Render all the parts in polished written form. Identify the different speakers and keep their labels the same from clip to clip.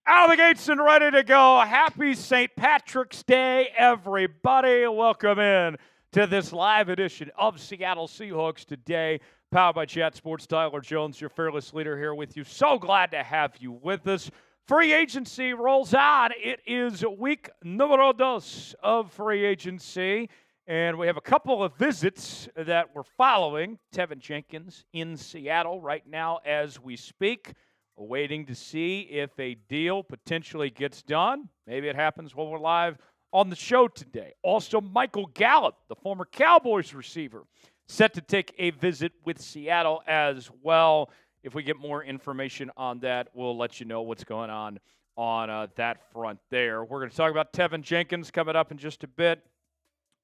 Speaker 1: Out of the gates and ready to go. Happy St. Patrick's Day, everybody. Welcome in to this live edition of Seattle Seahawks Today, powered by Chat Sports. Tyler Jones, your fearless leader, here with you. So glad to have you with us. Free agency rolls on. It is week numero dos of free agency, and we have a couple of visits that we're following. Tevin Jenkins in Seattle right now as we speak, waiting to see if a deal potentially gets done. Maybe it happens while we're live on the show today. Also, Michael Gallup, the former Cowboys receiver, set to take a visit with Seattle as well. If we get more information on that, we'll let you know what's going on that front there. We're going to talk about Teven Jenkins coming up in just a bit.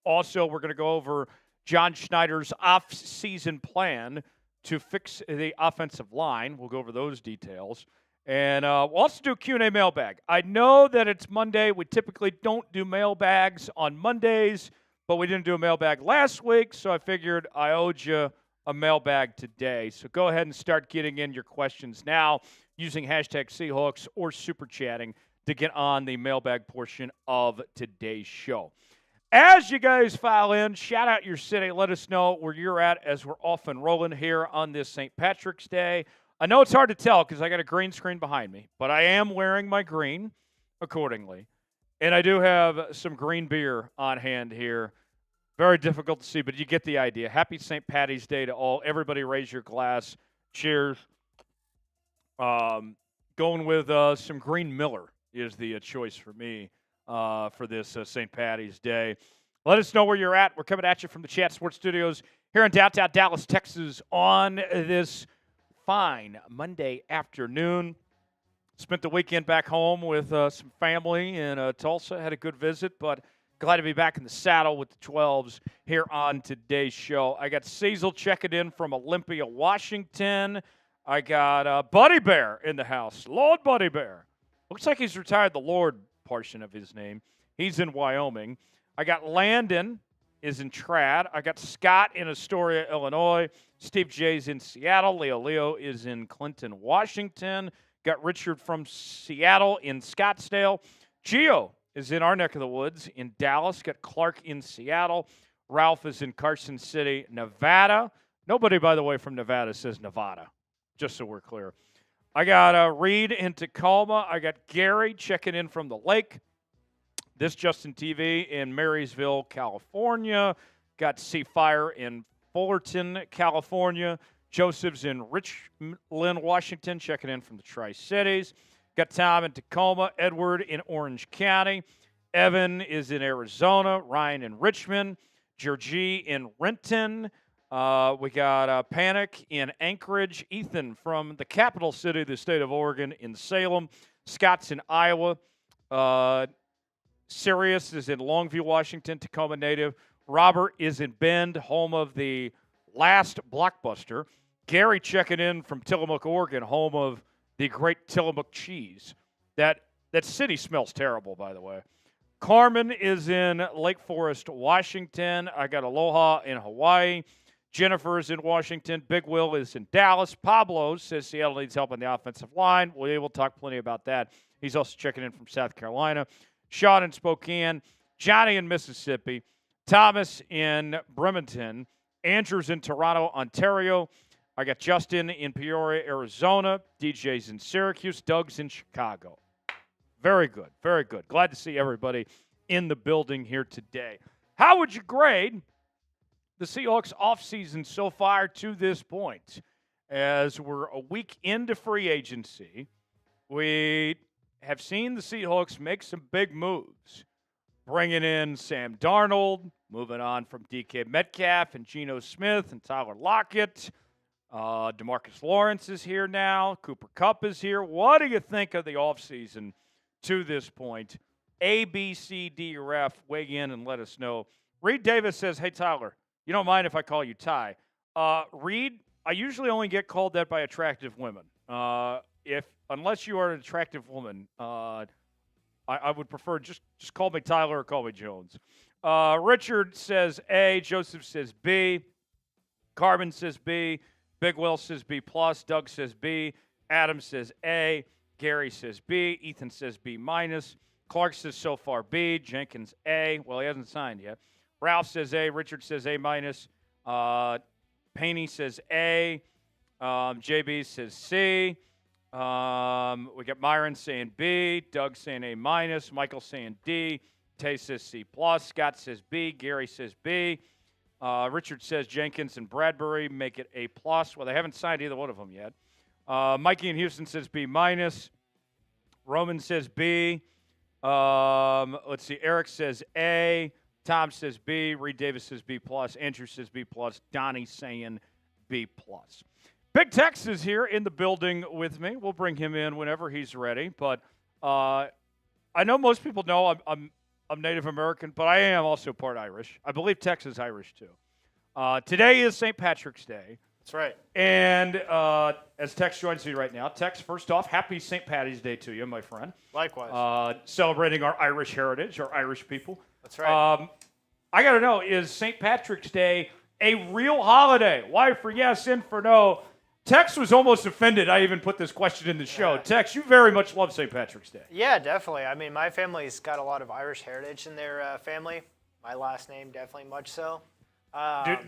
Speaker 1: Also, we're going to go over John Schneider's off-season plan to fix the offensive line. We'll go over those details. And we'll also do a Q&A mailbag. I know that it's Monday. We typically don't do mailbags on Mondays, but we didn't do a mailbag last week, so I figured I owed you a mailbag today. So go ahead and start getting in your questions now using hashtag Seahawks or super chatting to get on the mailbag portion of today's show. As you guys file in, shout out your city. Let us know where you're at as we're off and rolling here on this St. Patrick's Day. I know it's hard to tell because I got a green screen behind me, but I am wearing my green accordingly. And I do have some green beer on hand here. Very difficult to see, but you get the idea. Happy St. Patty's Day to all. Everybody raise your glass. Cheers. Going with some Green Miller is the choice for me. For this St. Patty's Day. Let us know where you're at. We're coming at you from the Chat Sports Studios here in downtown Dallas, Texas on this fine Monday afternoon. Spent the weekend back home with some family in Tulsa. Had a good visit, but glad to be back in the saddle with the 12s here on today's show. I got Cecil checking in from Olympia, Washington. I got Buddy Bear in the house. Lord Buddy Bear. Looks like he's retired the Lord portion of his name. He's in Wyoming. I got Landon is in Trad. I got Scott in Astoria, Illinois. Steve J's in Seattle. Leo is in Clinton, Washington. Got Richard from Seattle in Scottsdale. Gio is in our neck of the woods in Dallas. Got Clark in Seattle. Ralph is in Carson City, Nevada. Nobody, by the way, from Nevada says Nevada, just so we're clear. I got Reed in Tacoma. I got Gary checking in from the lake. This Justin TV in Marysville, California. Got C-Fire in Fullerton, California. Joseph's in Richland, Washington, checking in from the Tri-Cities. Got Tom in Tacoma. Edward in Orange County. Evan is in Arizona. Ryan in Richmond. Georgie in Renton. We got Panic in Anchorage. Ethan from the capital city of the state of Oregon in Salem. Scott's in Iowa. Sirius is in Longview, Washington, Tacoma native. Robert is in Bend, home of the last Blockbuster. Gary checking in from Tillamook, Oregon, home of the great Tillamook cheese. That city smells terrible, by the way. Carmen is in Lake Forest, Washington. I got Aloha in Hawaii. Jennifer's in Washington. Big Will is in Dallas. Pablo says Seattle needs help on the offensive line. We'll talk plenty about that. He's also checking in from South Carolina. Sean in Spokane. Johnny in Mississippi. Thomas in Bremerton. Andrew's in Toronto, Ontario. I got Justin in Peoria, Arizona. DJ's in Syracuse. Doug's in Chicago. Very good. Very good. Glad to see everybody in the building here today. How would you grade the Seahawks offseason so far to this point? As we're a week into free agency, we have seen the Seahawks make some big moves. Bringing in Sam Darnold, moving on from DK Metcalf and Geno Smith and Tyler Lockett. DeMarcus Lawrence is here now. Cooper Kupp is here. What do you think of the offseason to this point? A, B, C, D, or F, weigh in and let us know. Reed Davis says, hey, Tyler, you don't mind if I call you Ty. Reed, I usually only get called that by attractive women. Unless you are an attractive woman, I would prefer just call me Tyler or call me Jones. Richard says A. Joseph says B. Carbon says B. Big Will says B+. Doug says B. Adam says A. Gary says B. Ethan says B-. Clark says so far B. Jenkins A. Well, he hasn't signed yet. Ralph says A. Richard says A-. Paney says A. JB says C. We got Myron saying B. Doug saying A-. Michael saying D. Tay says C+. Scott says B. Gary says B. Richard says Jenkins and Bradbury make it A+. Well, they haven't signed either one of them yet. Mikey in Houston says B-. Roman says B. Let's see. Eric says A. Tom says B. Reed Davis says B+. Andrew says B+. Donnie saying B+. Big Tex is here in the building with me. We'll bring him in whenever he's ready. But I know most people know I'm Native American, but I am also part Irish. I believe Tex is Irish too. Today is St. Patrick's Day.
Speaker 2: That's right.
Speaker 1: And as Tex joins me right now, Tex, first off, happy St. Patty's Day to you, my friend.
Speaker 2: Likewise.
Speaker 1: Celebrating our Irish heritage, our Irish people.
Speaker 2: That's right.
Speaker 1: I got to know, is St. Patrick's Day a real holiday? Why for yes and for no? Tex was almost offended I even put this question in the show.
Speaker 2: Yeah.
Speaker 1: Tex, you very much love St. Patrick's Day.
Speaker 2: Yeah, definitely. I mean, my family's got a lot of Irish heritage in their family. My last name, definitely much so.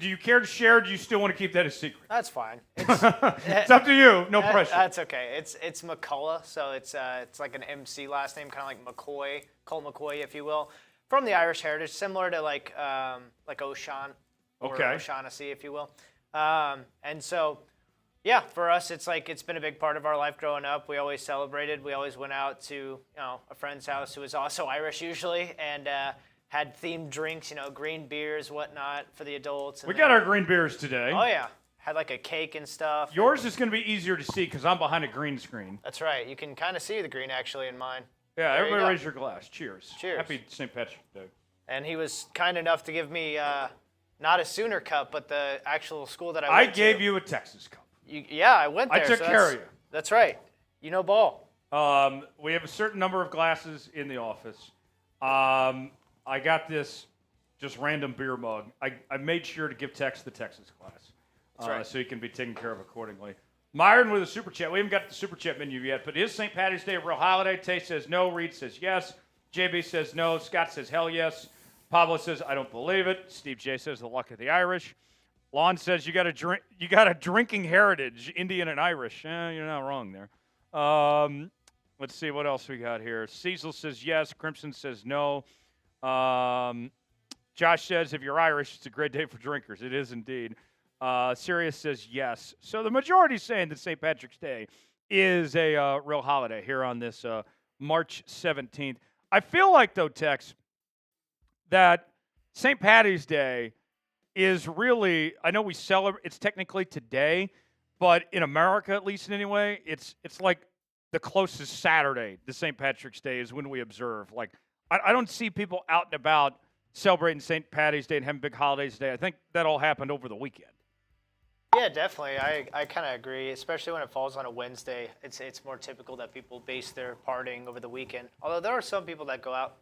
Speaker 1: Do you care to share, or do you still want to keep that a secret?
Speaker 2: That's fine.
Speaker 1: It's up to you. No pressure.
Speaker 2: That's okay. It's McCullough, so it's like an MC last name, kind of like McCoy, Colt McCoy, if you will, from the Irish heritage, similar to like O'Shawn or O'Shaughnessy, if you will. And so, yeah, for us, it's been a big part of our life growing up. We always celebrated. We always went out to a friend's house who was also Irish usually, and had themed drinks, green beers, whatnot, for the adults.
Speaker 1: We got our green beers today.
Speaker 2: Oh, yeah. Had like a cake and stuff.
Speaker 1: Yours is going to be easier to see because I'm behind a green screen.
Speaker 2: That's right. You can kind of see the green, actually, in mine.
Speaker 1: Yeah, everybody raise your glass. Cheers.
Speaker 2: Cheers.
Speaker 1: Happy St. Patrick's Day.
Speaker 2: And he was kind enough to give me not a Sooner cup, but the actual school that I went to.
Speaker 1: I gave you a Texas cup.
Speaker 2: Yeah, I went there.
Speaker 1: I took care of you.
Speaker 2: That's right. You know ball.
Speaker 1: We have a certain number of glasses in the office. I got this just random beer mug. I made sure to give Tex the Texas glass.
Speaker 2: That's right.
Speaker 1: So he can be taken care of accordingly. Myron with a super chat. We haven't got the super chat menu yet, but is St. Patty's Day a real holiday? Tay says no. Reed says yes. JB says no. Scott says hell yes. Pablo says I don't believe it. Steve J says the luck of the Irish. Lon says you got a drinking heritage, Indian and Irish. You're not wrong there. Let's see what else we got here. Cecil says yes. Crimson says no. Josh says if you're Irish, it's a great day for drinkers. It is indeed. Sirius says yes. So the majority is saying that St. Patrick's Day is a real holiday here on this March 17th. I feel like, though, Tex, that St. Patty's Day is really, I know we celebrate, it's technically today, but in America, at least anyway, it's like the closest Saturday to St. Patrick's Day is when we observe. Like, I don't see people out and about celebrating St. Patty's Day and having big holidays today. I think that all happened over the weekend.
Speaker 2: Yeah, definitely. I kind of agree, especially when it falls on a Wednesday. It's more typical that people base their partying over the weekend. Although there are some people that go out,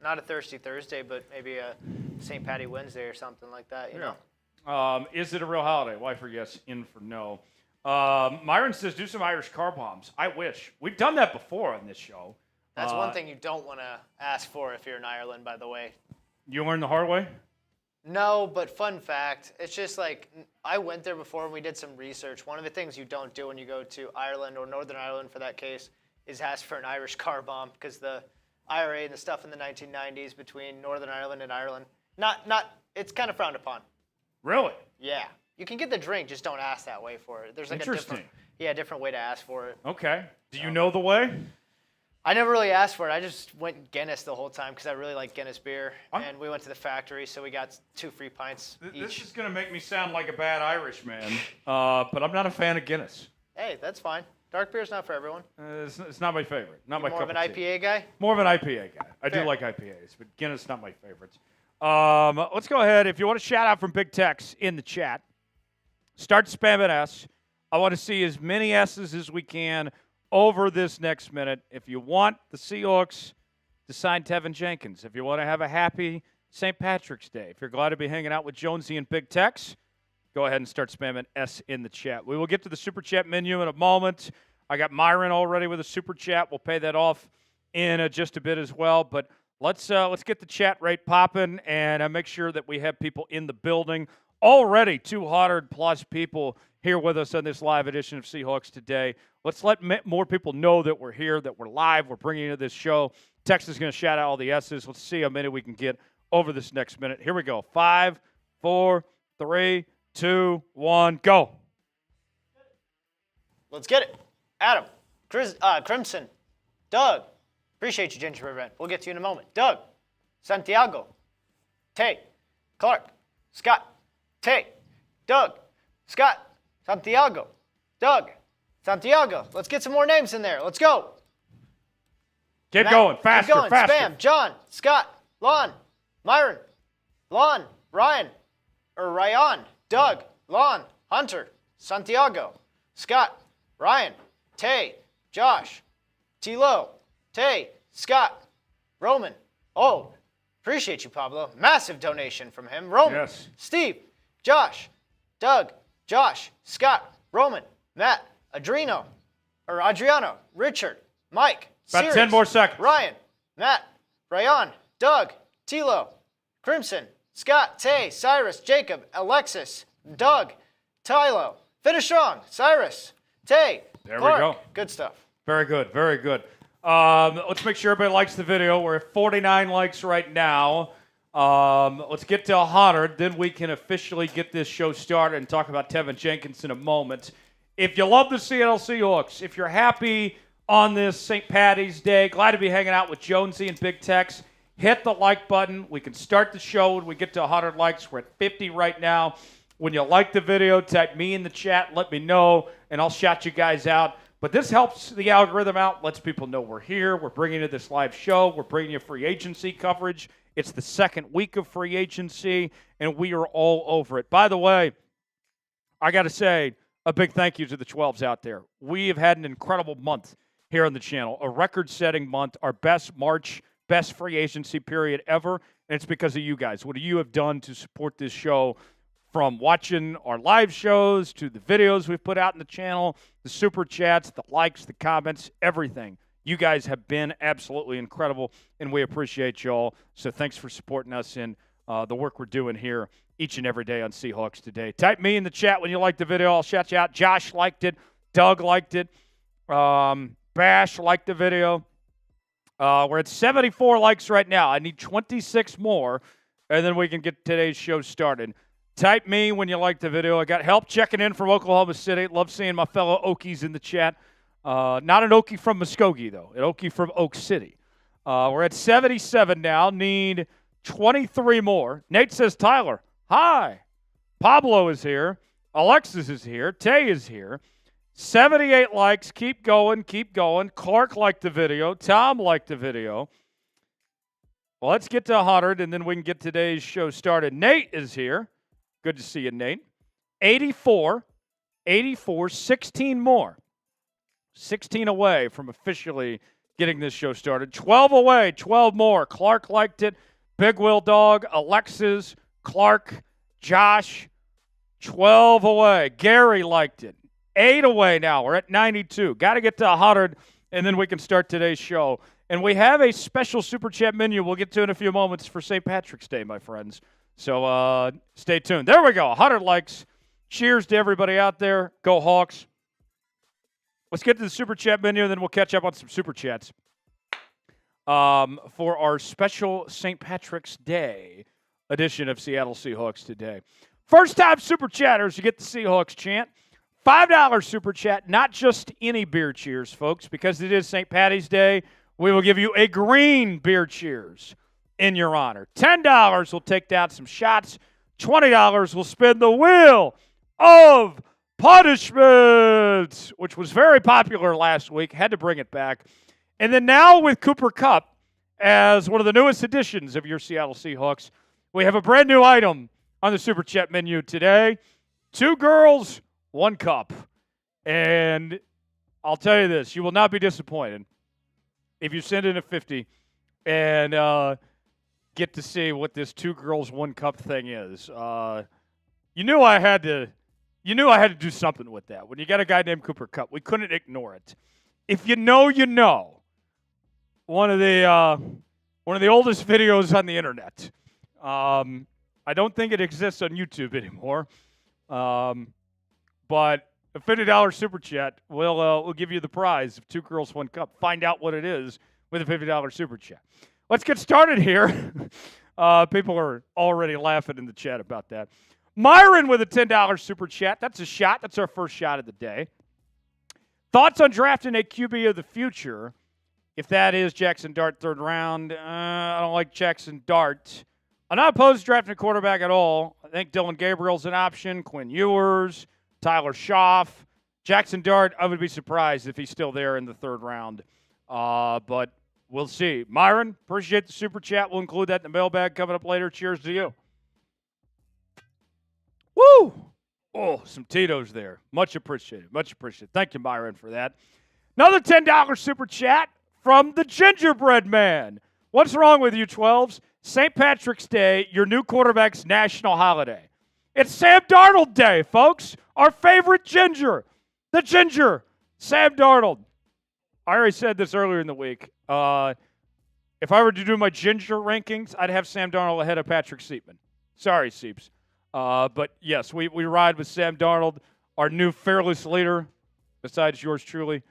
Speaker 2: not a Thirsty Thursday, but maybe a St. Patty Wednesday or something like that, you know.
Speaker 1: Is it a real holiday? Why for yes, in for no. Myron says do some Irish car bombs. I wish. We've done that before on this show.
Speaker 2: That's one thing you don't want to ask for if you're in Ireland, by the way.
Speaker 1: You learned the hard way?
Speaker 2: No, but fun fact, it's just like I went there before and we did some research. One of the things you don't do when you go to Ireland or Northern Ireland for that case is ask for an Irish car bomb because the IRA and the stuff in the 1990s between Northern Ireland and Ireland, it's kind of frowned upon.
Speaker 1: Really?
Speaker 2: Yeah. You can get the drink, just don't ask that way for it. There's like a different way to ask for it.
Speaker 1: Okay. Do you know the way?
Speaker 2: I never really asked for it. I just went Guinness the whole time because I really like Guinness beer. And we went to the factory, so we got 2 free pints each.
Speaker 1: This is going to make me sound like a bad Irish man, but I'm not a fan of Guinness.
Speaker 2: Hey, that's fine. Dark beer's not for everyone.
Speaker 1: It's not my favorite. Not my cup of tea.
Speaker 2: More of an IPA guy?
Speaker 1: More of an IPA guy. I do like IPAs, but Guinness not my favorites. Let's go ahead. If you want a shout out from Big Tex in the chat, start spamming S. I want to see as many S's as we can over this next minute. If you want the Seahawks to sign Tevin Jenkins, if you want to have a happy St. Patrick's Day, if you're glad to be hanging out with Jonesy and Big Tex, go ahead and start spamming S in the chat. We will get to the Super Chat menu in a moment. I got Myron already with a Super Chat. We'll pay that off in just a bit as well. But let's get the chat rate popping and make sure that we have people in the building. Already 200+ people here with us on this live edition of Seahawks Today. Let's let more people know that we're here, that we're live, we're bringing you to this show. Tex is going to shout out all the S's. Let's see how many we can get over this next minute. Here we go. 5, 4, 3, 2, 1, go.
Speaker 2: Let's get it. Adam, Crimson, Doug. Appreciate you, Gingerbread Man. We'll get to you in a moment. Doug, Santiago, Tay, Clark, Scott, Tay, Doug, Scott, Santiago, Doug, Santiago. Let's get some more names in there. Let's go.
Speaker 1: Keep going. Faster,
Speaker 2: keep going.
Speaker 1: faster.
Speaker 2: Spam, John, Scott, Lon, Myron, Lon, Ryan, Doug, Lon, Hunter, Santiago, Scott, Ryan, Tay, Josh, T-Lo, Tay, Scott, Roman. Oh, appreciate you, Pablo. Massive donation from him. Roman,
Speaker 1: yes.
Speaker 2: Steve, Josh, Doug, Josh, Scott, Roman, Matt, Adriano, Richard, Mike,
Speaker 1: about
Speaker 2: Sirius,
Speaker 1: 10 more seconds.
Speaker 2: Ryan, Matt, Ryan, Doug, Tilo, Crimson, Scott, Tay, Cyrus, Jacob, Alexis, Doug, Tylo. Finish strong. Cyrus, Tay,
Speaker 1: there
Speaker 2: Clark.
Speaker 1: we go.
Speaker 2: Good stuff.
Speaker 1: Very good, very good. Let's make sure everybody likes the video. We're at 49 likes right now. Let's get to 100. Then we can officially get this show started and talk about Tevin Jenkins in a moment. If you love the Seattle Seahawks, if you're happy on this St. Patty's Day, glad to be hanging out with Jonesy and Big Tex, hit the like button. We can start the show when we get to 100 likes. We're at 50 right now. When you like the video, type me in the chat, let me know, and I'll shout you guys out. But this helps the algorithm out, lets people know we're here. We're bringing you this live show. We're bringing you free agency coverage. It's the second week of free agency, and we are all over it. By the way, I got to say a big thank you to the 12s out there. We have had an incredible month here on the channel, a record-setting month, our best March, best free agency period ever, and it's because of you guys. What you have done to support this show, from watching our live shows to the videos we've put out in the channel, the super chats, the likes, the comments, everything. You guys have been absolutely incredible, and we appreciate y'all. So thanks for supporting us in the work we're doing here each and every day on Seahawks Today. Type me in the chat when you like the video. I'll shout you out. Josh liked it. Doug liked it. Bash liked the video. We're at 74 likes right now. I need 26 more, and then we can get today's show started. Type me when you like the video. I got help checking in from Oklahoma City. Love seeing my fellow Okies in the chat. Not an Okie from Muskogee, though. An Okie from Oak City. We're at 77 now. Need 23 more. Nate says, Tyler, hi. Pablo is here. Alexis is here. Tay is here. 78 likes. Keep going. Keep going. Clark liked the video. Tom liked the video. Well, let's get to 100, and then we can get today's show started. Nate is here. Good to see you, Nate. 84, 16 more. 16 away from officially getting this show started. 12 away, 12 more. Clark liked it. Big Will Dog, Alexis, Clark, Josh, 12 away. Gary liked it. 8 away now. We're at 92. Got to get to 100, and then we can start today's show. And we have a special Super Chat menu we'll get to in a few moments for St. Patrick's Day, my friends. So stay tuned. There we go. 100 likes. Cheers to everybody out there. Go Hawks. Let's get to the Super Chat menu, and then we'll catch up on some Super Chats for our special St. Patrick's Day edition of Seattle Seahawks Today. First-time Super Chatters, you get the Seahawks chant. $5 Super Chat, not just any beer cheers, folks, because it is St. Patty's Day. We will give you a green beer cheers in your honor. $10 will take down some shots. $20 will spin the wheel of punishment, which was very popular last week. Had to bring it back. And then now with Cooper Kupp as one of the newest additions of your Seattle Seahawks, we have a brand new item on the Super Chat menu today. 2 girls, 1 cup. And I'll tell you this, you will not be disappointed if you send in a 50 and get to see what this 2 girls, 1 cup thing is. you knew I had to do something with that. When you got a guy named Cooper Kupp, we couldn't ignore it. If you know, you know. One of the oldest videos on the internet. I don't think it exists on YouTube anymore. But a $50 super chat will give you the prize of 2 girls, 1 cup. Find out what it is with a $50 super chat. Let's get started here. People are already laughing in the chat about that. Myron with a $10 super chat. That's a shot. That's our first shot of the day. Thoughts on drafting a QB of the future? If that is Jackson Dart, 3rd round, I don't like Jackson Dart. I'm not opposed to drafting a quarterback at all. I think Dylan Gabriel's an option. Quinn Ewers, Tyler Schaff. Jackson Dart, I would be surprised if he's still there in the 3rd round. But we'll see. Myron, appreciate the super chat. We'll include that in the mailbag coming up later. Cheers to you. Woo! Oh, some Tito's there. Much appreciated. Much appreciated. Thank you, Myron, for that. Another $10 super chat from the Gingerbread Man. What's wrong with you, 12s? St. Patrick's Day, your new quarterback's national holiday. It's Sam Darnold Day, folks. Our favorite ginger. The ginger, Sam Darnold. I already said this earlier in the week. If I were to do my ginger rankings, I'd have Sam Darnold ahead of Patrick Seatman. Sorry, Seeps. But, yes, we ride with Sam Darnold, our new fearless leader, besides yours truly.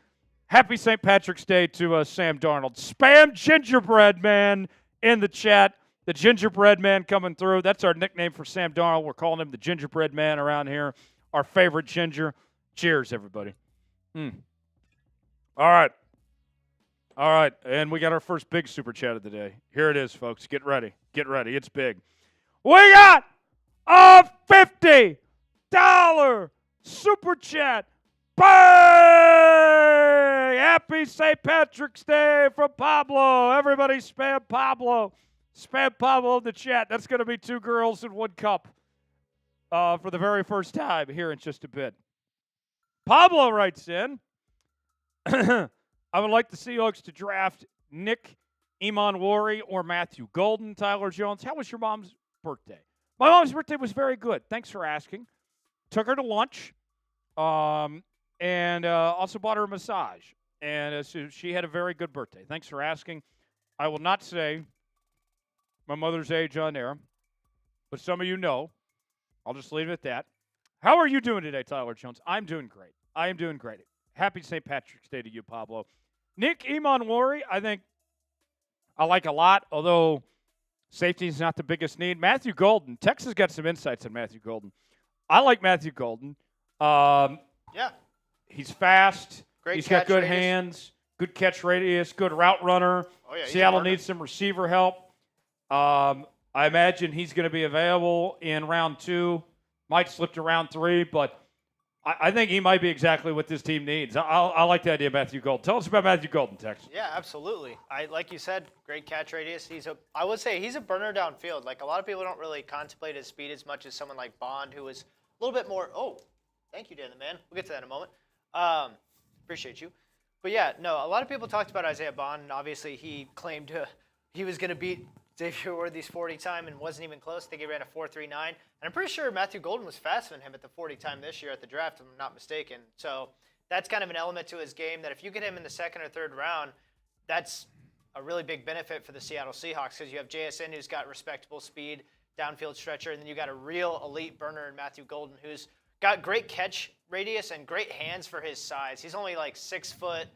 Speaker 1: Happy St. Patrick's Day to Sam Darnold. Spam Gingerbread Man in the chat. The Gingerbread Man coming through. That's our nickname for Sam Darnold. We're calling him the Gingerbread Man around here. Our favorite ginger. Cheers, everybody. All right. All right. And we got our first big super chat of the day. Here it is, folks. Get ready. Get ready. It's big. We got a $50 super chat. Bang! Happy St. Patrick's Day from Pablo. Everybody spam Pablo. Spam Pablo in the chat. That's going to be 2 girls and 1 cup for the very first time here in just a bit. Pablo writes in, I would like the Seahawks to draft Nick Imanwari or Matthew Golden. Tyler Jones, how was your mom's birthday? My mom's birthday was very good. Thanks for asking. Took her to lunch. And also bought her a massage. And so she had a very good birthday. Thanks for asking. I will not say my mother's age on air, but some of you know. I'll just leave it at that. How are you doing today, Tyler Jones? I'm doing great. I am doing great. Happy St. Patrick's Day to you, Pablo. Nick Imanwari, I think I like a lot, although safety is not the biggest need. Matthew Golden, Texas got some insights on Matthew Golden. I like Matthew Golden. Yeah. He's fast. He's got good hands, good catch radius, good route runner. Oh, yeah, Seattle needs some receiver help. I imagine he's going to be available in round 2. Might slip to round 3, but I think he might be exactly what this team needs. I like the idea of Matthew Golden. Tell us about Matthew Golden, Tex.
Speaker 2: Yeah, absolutely. Like you said, great catch radius. I would say he's a burner downfield. Like, a lot of people don't really contemplate his speed as much as someone like Bond, who is a little bit more. Oh, thank you, Dan the Man. We'll get to that in a moment. Appreciate you. But, yeah, no, a lot of people talked about Isaiah Bond, and obviously he claimed he was going to beat Xavier Worthy's 40 time and wasn't even close. I think he ran a 4.39. And I'm pretty sure Matthew Golden was faster than him at the 40 time this year at the draft, if I'm not mistaken. So that's kind of an element to his game that if you get him in the 2nd or 3rd round, that's a really big benefit for the Seattle Seahawks because you have JSN, who's got respectable speed, downfield stretcher, and then you got a real elite burner in Matthew Golden, who's got great catch radius and great hands for his size. He's only like 6 foot,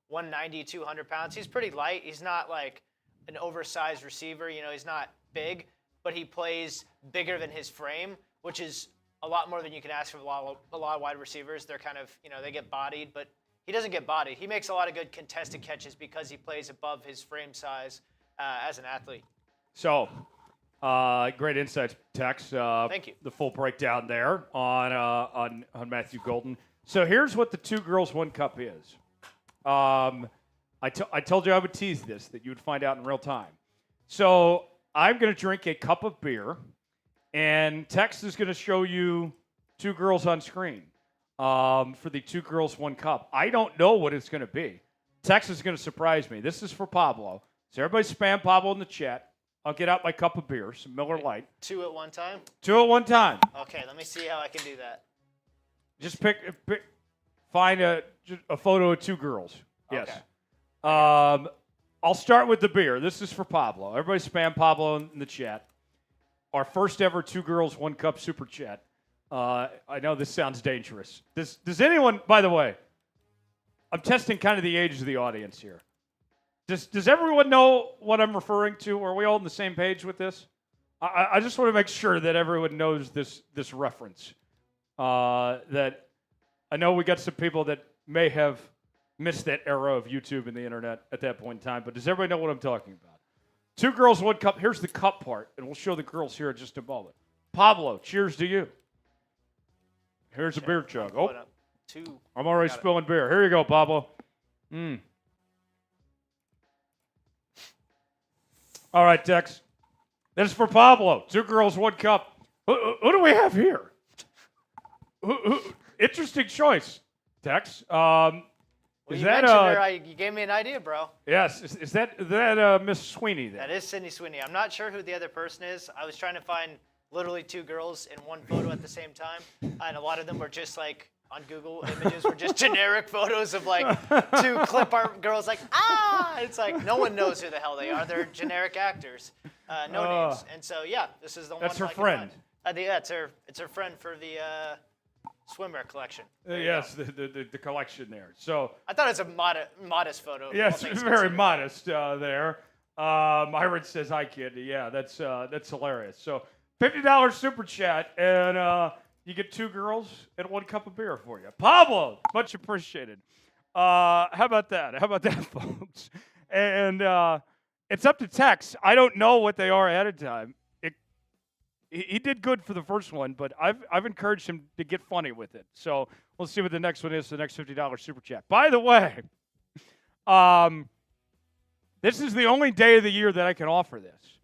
Speaker 2: 190, 200 pounds. He's pretty light. He's not like an oversized receiver. You know, he's not big, but he plays bigger than his frame, which is a lot more than you can ask for a lot of wide receivers. They're kind of, you know, they get bodied, but he doesn't get bodied. He makes a lot of good contested catches because he plays above his frame size as an athlete.
Speaker 1: So, great insights, Tex.
Speaker 2: Thank you.
Speaker 1: The full breakdown there on Matthew Golden. So here's what the 2 girls, 1 cup is. I told you I would tease this, that you would find out in real time. So I'm going to drink a cup of beer, and Tex is going to show you 2 girls on screen for the 2 girls, 1 cup. I don't know what it's going to be. Tex is going to surprise me. This is for Pablo. So everybody spam Pablo in the chat. I'll get out my cup of beer, some Miller Lite.
Speaker 2: 2 at one time?
Speaker 1: 2 at one time.
Speaker 2: Okay, let me see how I can do that.
Speaker 1: Just find a photo of 2 girls. Yes.
Speaker 2: Okay.
Speaker 1: I'll start with the beer. This is for Pablo. Everybody spam Pablo in the chat. Our first ever 2 girls, 1 cup super chat. I know this sounds dangerous. Does anyone, by the way, I'm testing kind of the age of the audience here. Does everyone know what I'm referring to? Are we all on the same page with this? I just want to make sure that everyone knows this reference. That I know we got some people that may have missed that era of YouTube and the internet at that point in time, but does everybody know what I'm talking about? 2 girls, 1 cup. Here's the cup part, and we'll show the girls here in just a moment. Pablo, cheers to you. Here's a beer chug. Oh,
Speaker 2: 2.
Speaker 1: I'm already spilling beer. Here you go, Pablo. All right, Tex. This is for Pablo. 2 girls, 1 cup. Who do we have here? Interesting choice, Tex.
Speaker 2: You gave me an idea, bro.
Speaker 1: Yes. Is that Miss Sweeney there?
Speaker 2: That is Sydney Sweeney. I'm not sure who the other person is. I was trying to find literally 2 girls in one photo at the same time, and a lot of them were just like on Google Images were just generic photos of like 2 clip art girls like it's like no one knows who the hell they are. They're generic actors, no names. And so yeah, this is the one.
Speaker 1: That's her friend.
Speaker 2: It's her friend for the swimwear collection.
Speaker 1: Yes, the collection there. So
Speaker 2: I thought it was a modest photo.
Speaker 1: Yes, very modest there. Myron says, "Hi, kid." Yeah, that's hilarious. So $50 super chat, and you get 2 girls and 1 cup of beer for you. Pablo, much appreciated. How about that? How about that, folks? And it's up to Tex. I don't know what they are ahead of time. He did good for the first one, but I've encouraged him to get funny with it. So we'll see what the next one is, the next $50 super chat. By the way, this is the only day of the year that I can offer this.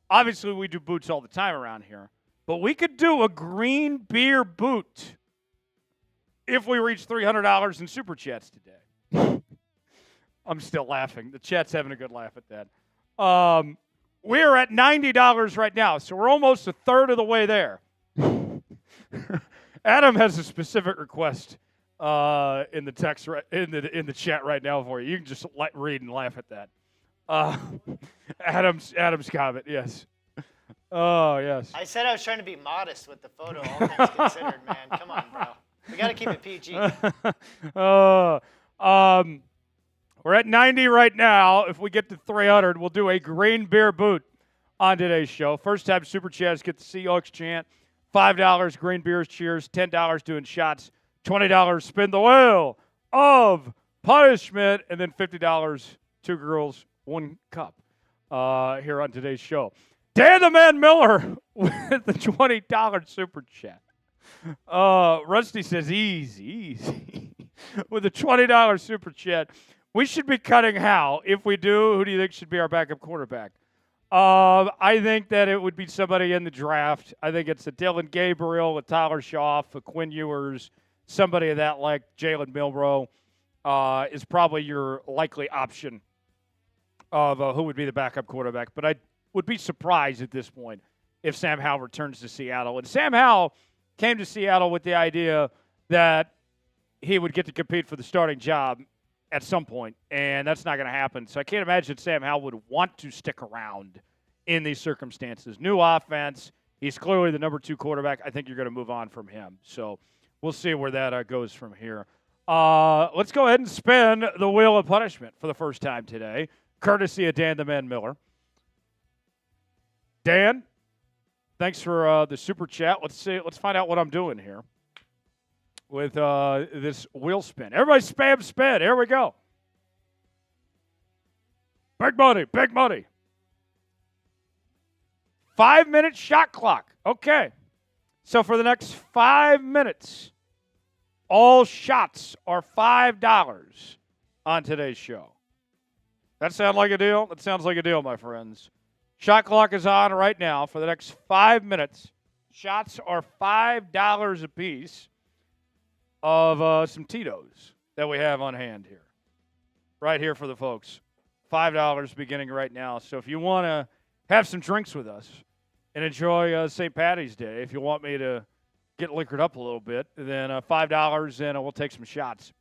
Speaker 1: Obviously, we do boots all the time around here, but we could do a green beer boot if we reach $300 in super chats today. I'm still laughing. The chat's having a good laugh at that. We're at $90 right now, so we're almost a third of the way there. Adam has a specific request in the text in the chat right now for you. You can just read and laugh at that. Adam's comment, yes. Oh yes.
Speaker 2: I said I was trying to be modest with the photo, all things considered, man. Come on, bro. We got to keep it PG.
Speaker 1: We're at 90 right now. If we get to 300, we'll do a green beer boot on today's show. First time super chats get the Seahawks chant. $5 green beers cheers. $10 doing shots. $20 spin the wheel of punishment, and then $50 2 girls 1 cup here on today's show. Dan the Man Miller with the $20 super chat. Rusty says easy with a $20 super chat. We should be cutting Hal. If we do, who do you think should be our backup quarterback? I think that it would be somebody in the draft. I think it's a Dylan Gabriel, a Tyler Schaff, a Quinn Ewers, somebody of that like Jalen Milroe is probably your likely option of who would be the backup quarterback. But I would be surprised at this point if Sam Howell returns to Seattle. And Sam Howell came to Seattle with the idea that he would get to compete for the starting job at some point, and that's not going to happen. So I can't imagine Sam Howell would want to stick around in these circumstances. New offense. He's clearly the number 2 quarterback. I think you're going to move on from him. So we'll see where that goes from here. Let's go ahead and spin the wheel of punishment for the first time today, courtesy of Dan the Man Miller. Dan, thanks for the super chat. Let's find out what I'm doing here with this wheel spin. Everybody spin. Here we go. Big money, big money. 5-minute shot clock. Okay. So for the next 5 minutes, all shots are $5 on today's show. That sound like a deal? That sounds like a deal, my friends. Shot clock is on right now for the next 5 minutes. Shots are $5 a piece of some Tito's that we have on hand here. Right here for the folks. $5 beginning right now. So if you want to have some drinks with us and enjoy St. Patty's Day, if you want me to get liquored up a little bit, then $5 and we'll take some shots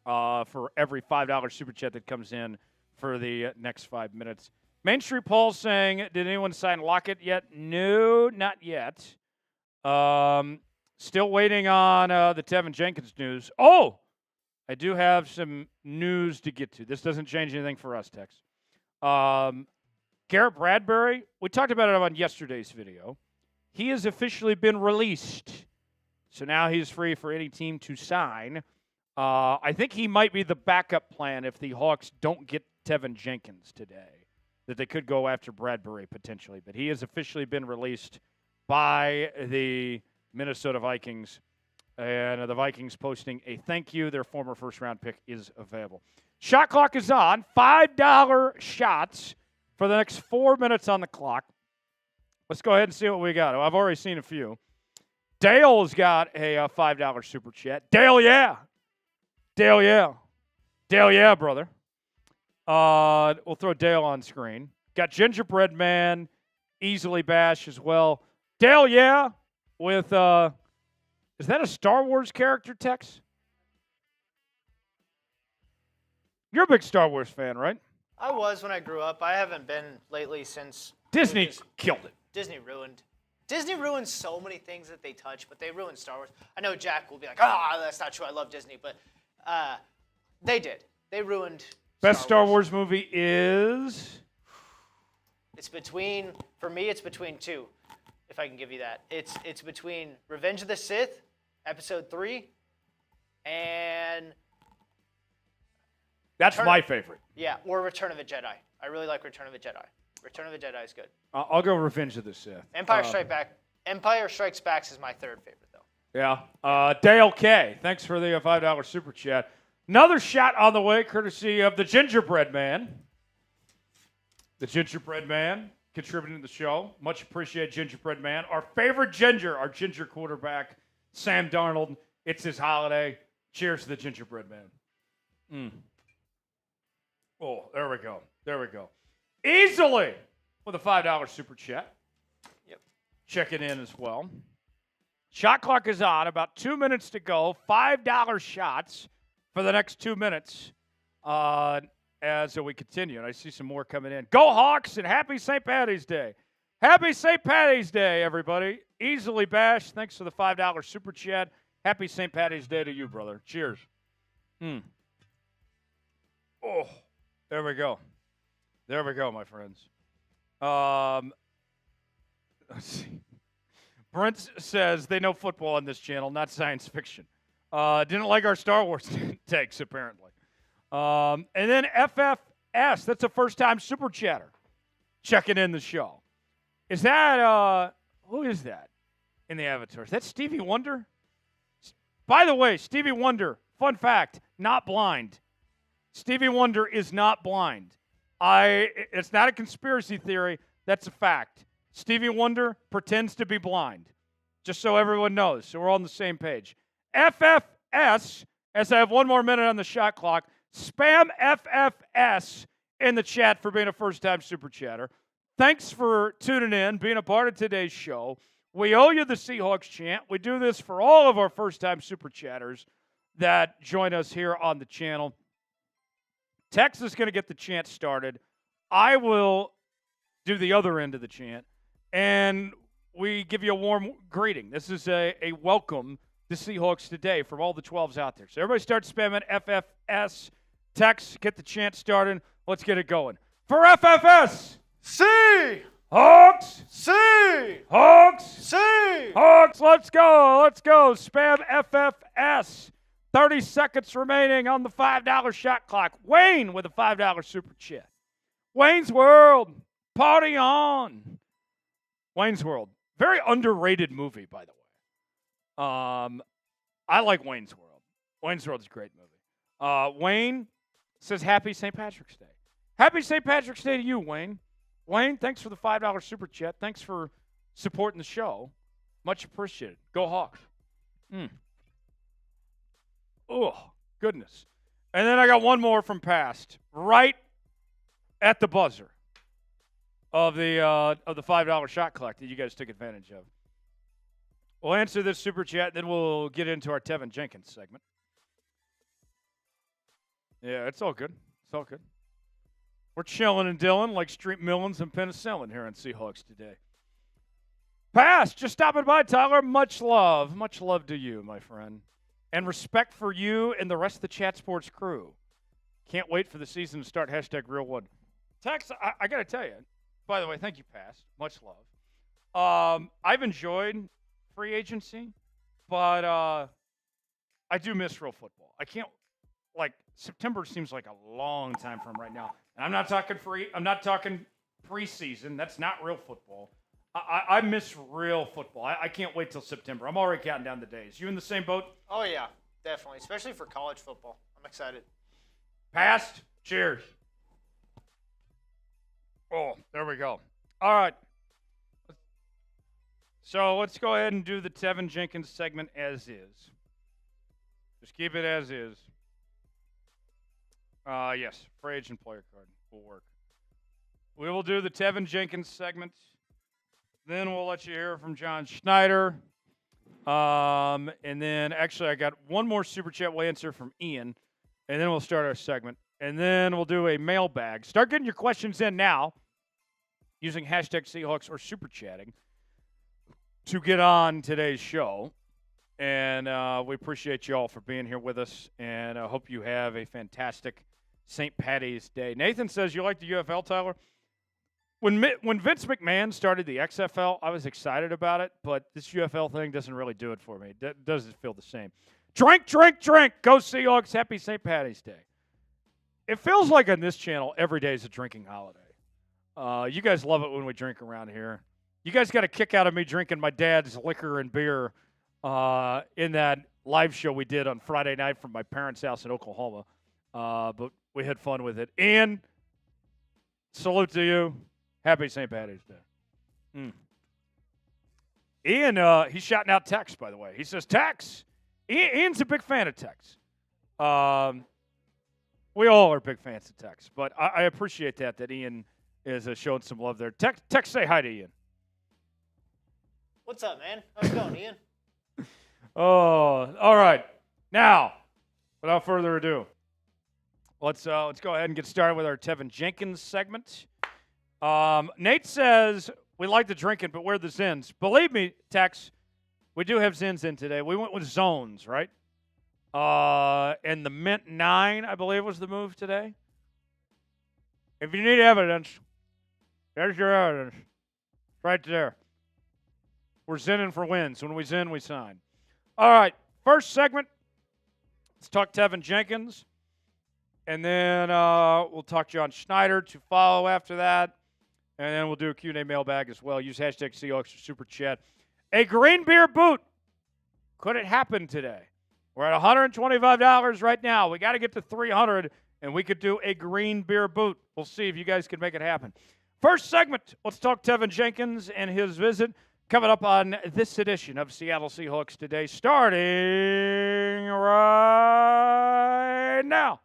Speaker 1: for every $5 super chat that comes in for the next 5 minutes. Main Street Paul saying, did anyone sign Lockett yet? No, not yet. Still waiting on the Tevin Jenkins news. Oh, I do have some news to get to. This doesn't change anything for us, Tex. Garrett Bradbury, we talked about it on yesterday's video. He has officially been released. So now he's free for any team to sign. I think he might be the backup plan if the Hawks don't get Tevin Jenkins today, that they could go after Bradbury potentially. But he has officially been released by the Minnesota Vikings. And the Vikings posting a thank you. Their former first-round pick is available. Shot clock is on. $5 shots for the next 4 minutes on the clock. Let's go ahead and see what we got. I've already seen a few. Dale's got a $5 super chat. Dale, yeah. Dale, yeah. Dale, yeah, brother. We'll throw Dale on screen. Got Gingerbread Man, Easily Bash as well. Dale, yeah, with, is that a Star Wars character, Tex? You're a big Star Wars fan, right?
Speaker 2: I was when I grew up. I haven't been lately since
Speaker 1: Disney killed it.
Speaker 2: Disney ruined so many things that they touch, but they ruined Star Wars. I know Jack will be like, that's not true. I love Disney. But they did. They ruined
Speaker 1: Best Star Wars movie is?
Speaker 2: It's between, for me, it's between two, if I can give you that. It's between Revenge of the Sith, Episode 3, and...
Speaker 1: That's my favorite.
Speaker 2: Yeah, or Return of the Jedi. I really like Return of the Jedi. Return of the Jedi is good.
Speaker 1: I'll go Revenge of the Sith.
Speaker 2: Empire Strikes Back is my third favorite, though.
Speaker 1: Yeah. Dale K., thanks for the $5 super chat. Another shot on the way, courtesy of the Gingerbread Man. The Gingerbread Man contributing to the show. Much appreciated, Gingerbread Man. Our favorite ginger, our ginger quarterback, Sam Darnold. It's his holiday. Cheers to the Gingerbread Man. Oh, there we go. There we go. Easily with a $5 super chat.
Speaker 2: Yep.
Speaker 1: Checking in as well. Shot clock is on. About 2 minutes to go. $5 shots for the next 2 minutes as we continue. And I see some more coming in. Go Hawks and happy St. Patty's Day. Happy St. Patty's Day, everybody. Easily Bash, thanks for the $5 super chat. Happy St. Patty's Day to you, brother. Cheers. Oh, there we go. There we go, my friends. Let's see. Brent says they know football on this channel, not science fiction. Didn't like our Star Wars takes, apparently. And then FFS, that's a first-time super chatter, checking in the show. Is that, who is that in the avatar? Is that Stevie Wonder? By the way, Stevie Wonder, fun fact, not blind. Stevie Wonder is not blind. It's not a conspiracy theory. That's a fact. Stevie Wonder pretends to be blind, just so everyone knows, so we're all on the same page. FFS, as I have 1 more minute on the shot clock, spam FFS in the chat for being a first-time super chatter. Thanks for tuning in, being a part of today's show. We owe you the Seahawks chant. We do this for all of our first-time super chatters that join us here on the channel. Tex is going to get the chant started. I will do the other end of the chant, and we give you a warm greeting. This is a welcome to Seahawks today from all the 12s out there. So everybody start spamming FFS. Tex, get the chant started. Let's get it going. For FFS,
Speaker 2: C!
Speaker 1: Hawks!
Speaker 2: C!
Speaker 1: Hawks!
Speaker 2: C!
Speaker 1: Hawks, let's go. Let's go. Spam FFS. 30 seconds remaining on the $5 shot clock. Wayne with a $5 super chat. Wayne's World. Party on. Wayne's World. Very underrated movie, by the way. I like Wayne's World. Wayne's World is a great movie. Wayne says happy St. Patrick's Day. Happy St. Patrick's Day to you, Wayne. Wayne, thanks for the $5 super chat. Thanks for supporting the show. Much appreciated. Go Hawks. Oh, goodness. And then I got one more from past. Right at the buzzer of the $5 shot clock that you guys took advantage of. We'll answer this super chat, then we'll get into our Tevin Jenkins segment. Yeah, it's all good. It's all good. We're chilling and dilling like street millings and penicillin here on Seahawks Today. Pass, just stopping by, Tyler. Much love. Much love to you, my friend. And respect for you and the rest of the Chat Sports crew. Can't wait for the season to start. # Real One. Tex, I got to tell you, by the way, thank you, Pass. Much love. I've enjoyed free agency, but I do miss real football. I can't, September seems like a long time from right now. And I'm not talking preseason. That's not real football. I miss real football. I can't wait till September. I'm already counting down the days. You in the same boat?
Speaker 2: Oh, yeah, definitely, especially for college football. I'm excited.
Speaker 1: Passed. Cheers. Oh, there we go. All right. So let's go ahead and do the Tevin Jenkins segment as is. Just keep it as is. Yes, free agent player card will work. We will do the Tevin Jenkins segment. Then we'll let you hear from John Schneider. And then, actually, I got one more super chat we'll answer from Ian. And then we'll start our segment. And then we'll do a mailbag. Start getting your questions in now using # Seahawks or super chatting to get on today's show. And we appreciate you all for being here with us. And I hope you have a fantastic St. Paddy's Day. Nathan says, you like the UFL, Tyler? When Vince McMahon started the XFL, I was excited about it, but this UFL thing doesn't really do it for me. It doesn't feel the same. Drink, drink, drink. Go Seahawks. Happy St. Paddy's Day. It feels like on this channel, every day is a drinking holiday. You guys love it when we drink around here. You guys got a kick out of me drinking my dad's liquor and beer in that live show we did on Friday night from my parents' house in Oklahoma. But we had fun with it. Ian, salute to you. Happy St. Paddy's Day. Ian, he's shouting out Tex, by the way. He says, Tex. Ian's a big fan of Tex. We all are big fans of Tex. But I appreciate that Ian is showing some love there. Tex, say hi to Ian.
Speaker 2: What's up, man? How's it going, Ian?
Speaker 1: Oh, all right. Now, without further ado, let's go ahead and get started with our Tevin Jenkins segment. Nate says, we like the drinking, but where are the Zins? Believe me, Tex, we do have Zins in today. We went with Zones, right? And the Mint 9, I believe, was the move today. If you need evidence, there's your evidence. Right there. We're zinning for wins. When we zin, we sign. All right, first segment, let's talk Tevin Jenkins. And then we'll talk John Schneider to follow after that. And then we'll do a Q&A mailbag as well. Use # Seahawks or Super Chat. A green beer boot. Could it happen today? We're at $125 right now. We got to get to $300, and we could do a green beer boot. We'll see if you guys can make it happen. First segment, let's talk Tevin Jenkins and his visit. Coming up on this edition of Seattle Seahawks Today, starting right now.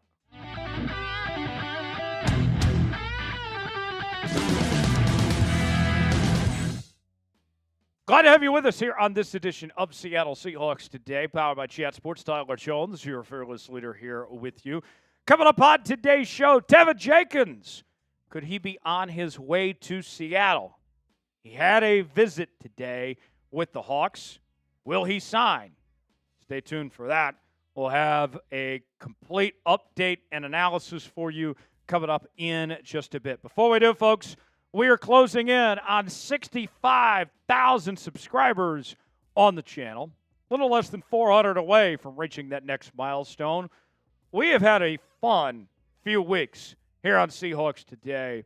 Speaker 1: Glad to have you with us here on this edition of Seattle Seahawks Today, powered by Chat Sports. Tyler Jones, your fearless leader here with you. Coming up on today's show, Teven Jenkins. Could he be on his way to Seattle? He had a visit today with the Hawks. Will he sign? Stay tuned for that. We'll have a complete update and analysis for you coming up in just a bit. Before we do, folks, we are closing in on 65,000 subscribers on the channel. A little less than 400 away from reaching that next milestone. We have had a fun few weeks here on Seahawks Today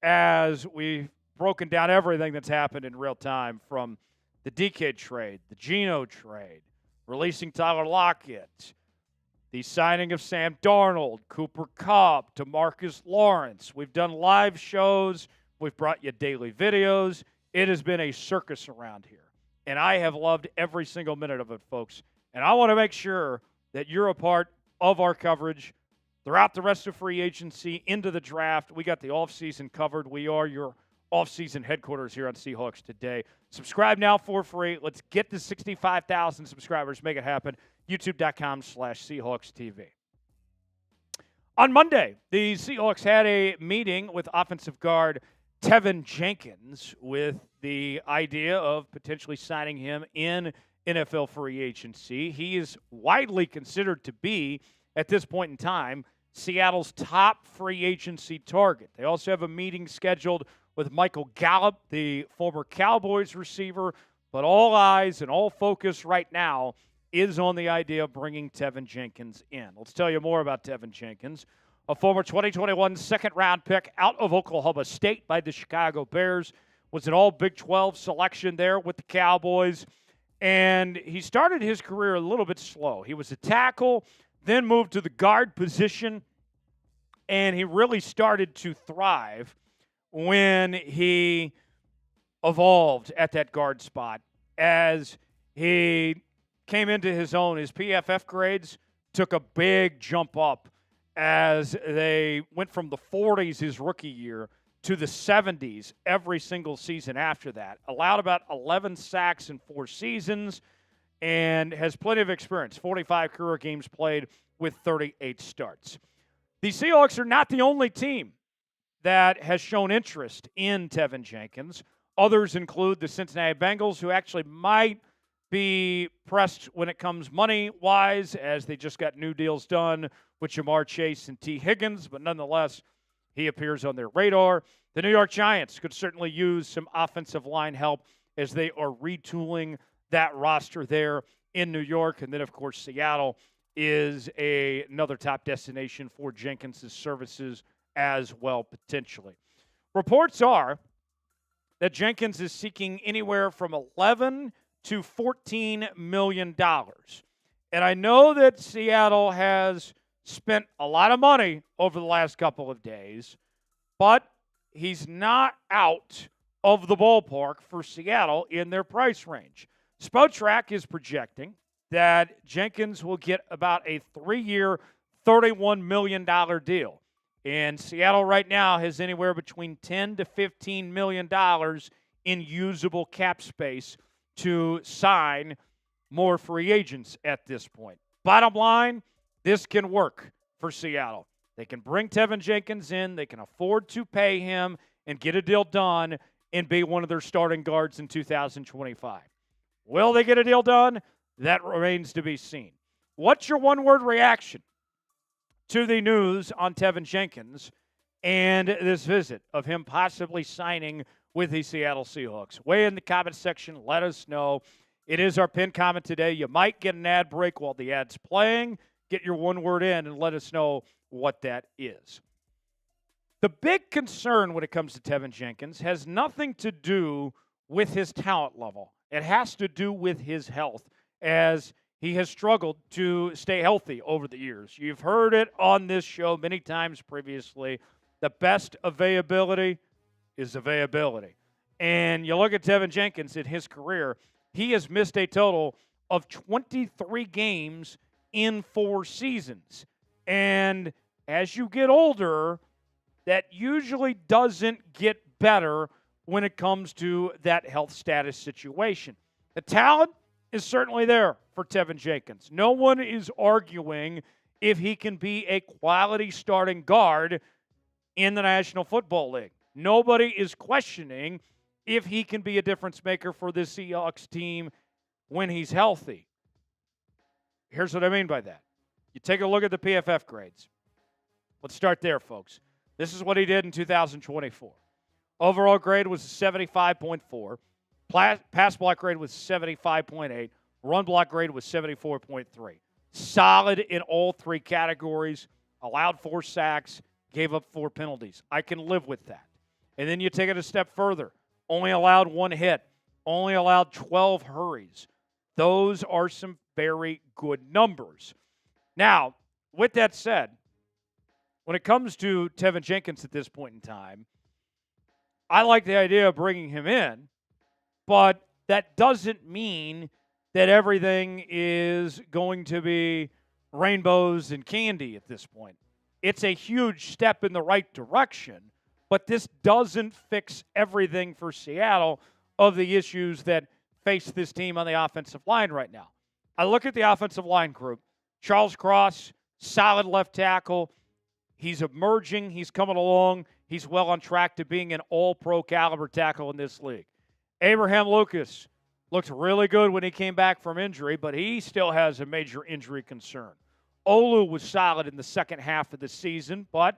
Speaker 1: as we've broken down everything that's happened in real time, from the DK trade, the Geno trade, releasing Tyler Lockett, the signing of Sam Darnold, Cooper Kupp, DeMarcus Lawrence. We've done live shows. We've brought you daily videos. It has been a circus around here, and I have loved every single minute of it, folks. And I want to make sure that you're a part of our coverage throughout the rest of free agency, into the draft. We got the offseason covered. We are your offseason headquarters here on Seahawks Today. Subscribe now for free. Let's get to 65,000 subscribers. Make it happen. YouTube.com/SeahawksTV. On Monday, the Seahawks had a meeting with offensive guard Teven Jenkins with the idea of potentially signing him in NFL free agency. He is widely considered to be, at this point in time, Seattle's top free agency target. They also have a meeting scheduled with Michael Gallup, the former Cowboys receiver, but all eyes and all focus right now is on the idea of bringing Teven Jenkins in. Let's tell you more about Teven Jenkins, a former 2021 second-round pick out of Oklahoma State by the Chicago Bears, was an all-Big 12 selection there with the Cowboys, and he started his career a little bit slow. He was a tackle, then moved to the guard position, and he really started to thrive when he evolved at that guard spot as he came into his own. His PFF grades took a big jump up as they went from the 40s his rookie year to the 70s every single season after that. Allowed about 11 sacks in 4 seasons and has plenty of experience. 45 career games played with 38 starts. The Seahawks are not the only team that has shown interest in Teven Jenkins. Others include the Cincinnati Bengals, who actually might be pressed when it comes money-wise, as they just got new deals done with Shemar Chase and T. Higgins, but nonetheless, he appears on their radar. The New York Giants could certainly use some offensive line help as they are retooling that roster there in New York. And then, of course, Seattle is another top destination for Jenkins' services as well, potentially. Reports are that Jenkins is seeking anywhere from $11 to $14 million. And I know that Seattle has spent a lot of money over the last couple of days, but he's not out of the ballpark for Seattle in their price range. Spotrac is projecting that Jenkins will get about a 3-year, $31 million deal. And Seattle right now has anywhere between $10 to $15 million in usable cap space to sign more free agents at this point. Bottom line, this can work for Seattle. They can bring Teven Jenkins in. They can afford to pay him and get a deal done and be one of their starting guards in 2025. Will they get a deal done? That remains to be seen. What's your one-word reaction to the news on Teven Jenkins and this visit of him possibly signing with the Seattle Seahawks? Weigh in the comment section. Let us know. It is our pinned comment today. You might get an ad break while the ad's playing. Get your one word in and let us know what that is. The big concern when it comes to Teven Jenkins has nothing to do with his talent level. It has to do with his health, as he has struggled to stay healthy over the years. You've heard it on this show many times previously. The best availability is availability. And you look at Teven Jenkins in his career, he has missed a total of 23 games in 4 seasons. And as you get older, that usually doesn't get better when it comes to that health status situation. The talent is certainly there for Teven Jenkins. No one is arguing if he can be a quality starting guard in the National Football League. Nobody is questioning if he can be a difference maker for this Seahawks team when he's healthy. Here's what I mean by that. You take a look at the PFF grades. Let's start there, folks. This is what he did in 2024. Overall grade was 75.4. Pass block grade was 75.8. Run block grade was 74.3. Solid in all 3 categories. Allowed 4 sacks. Gave up 4 penalties. I can live with that. And then you take it a step further. Only allowed 1 hit. Only allowed 12 hurries. Those are some very good numbers. Now, with that said, when it comes to Teven Jenkins at this point in time, I like the idea of bringing him in, but that doesn't mean that everything is going to be rainbows and candy at this point. It's a huge step in the right direction, but this doesn't fix everything for Seattle of the issues that face this team on the offensive line right now. I look at the offensive line group. Charles Cross, solid left tackle. He's emerging. He's coming along. He's well on track to being an all-pro caliber tackle in this league. Abraham Lucas looked really good when he came back from injury, but he still has a major injury concern. Olu was solid in the second half of the season, but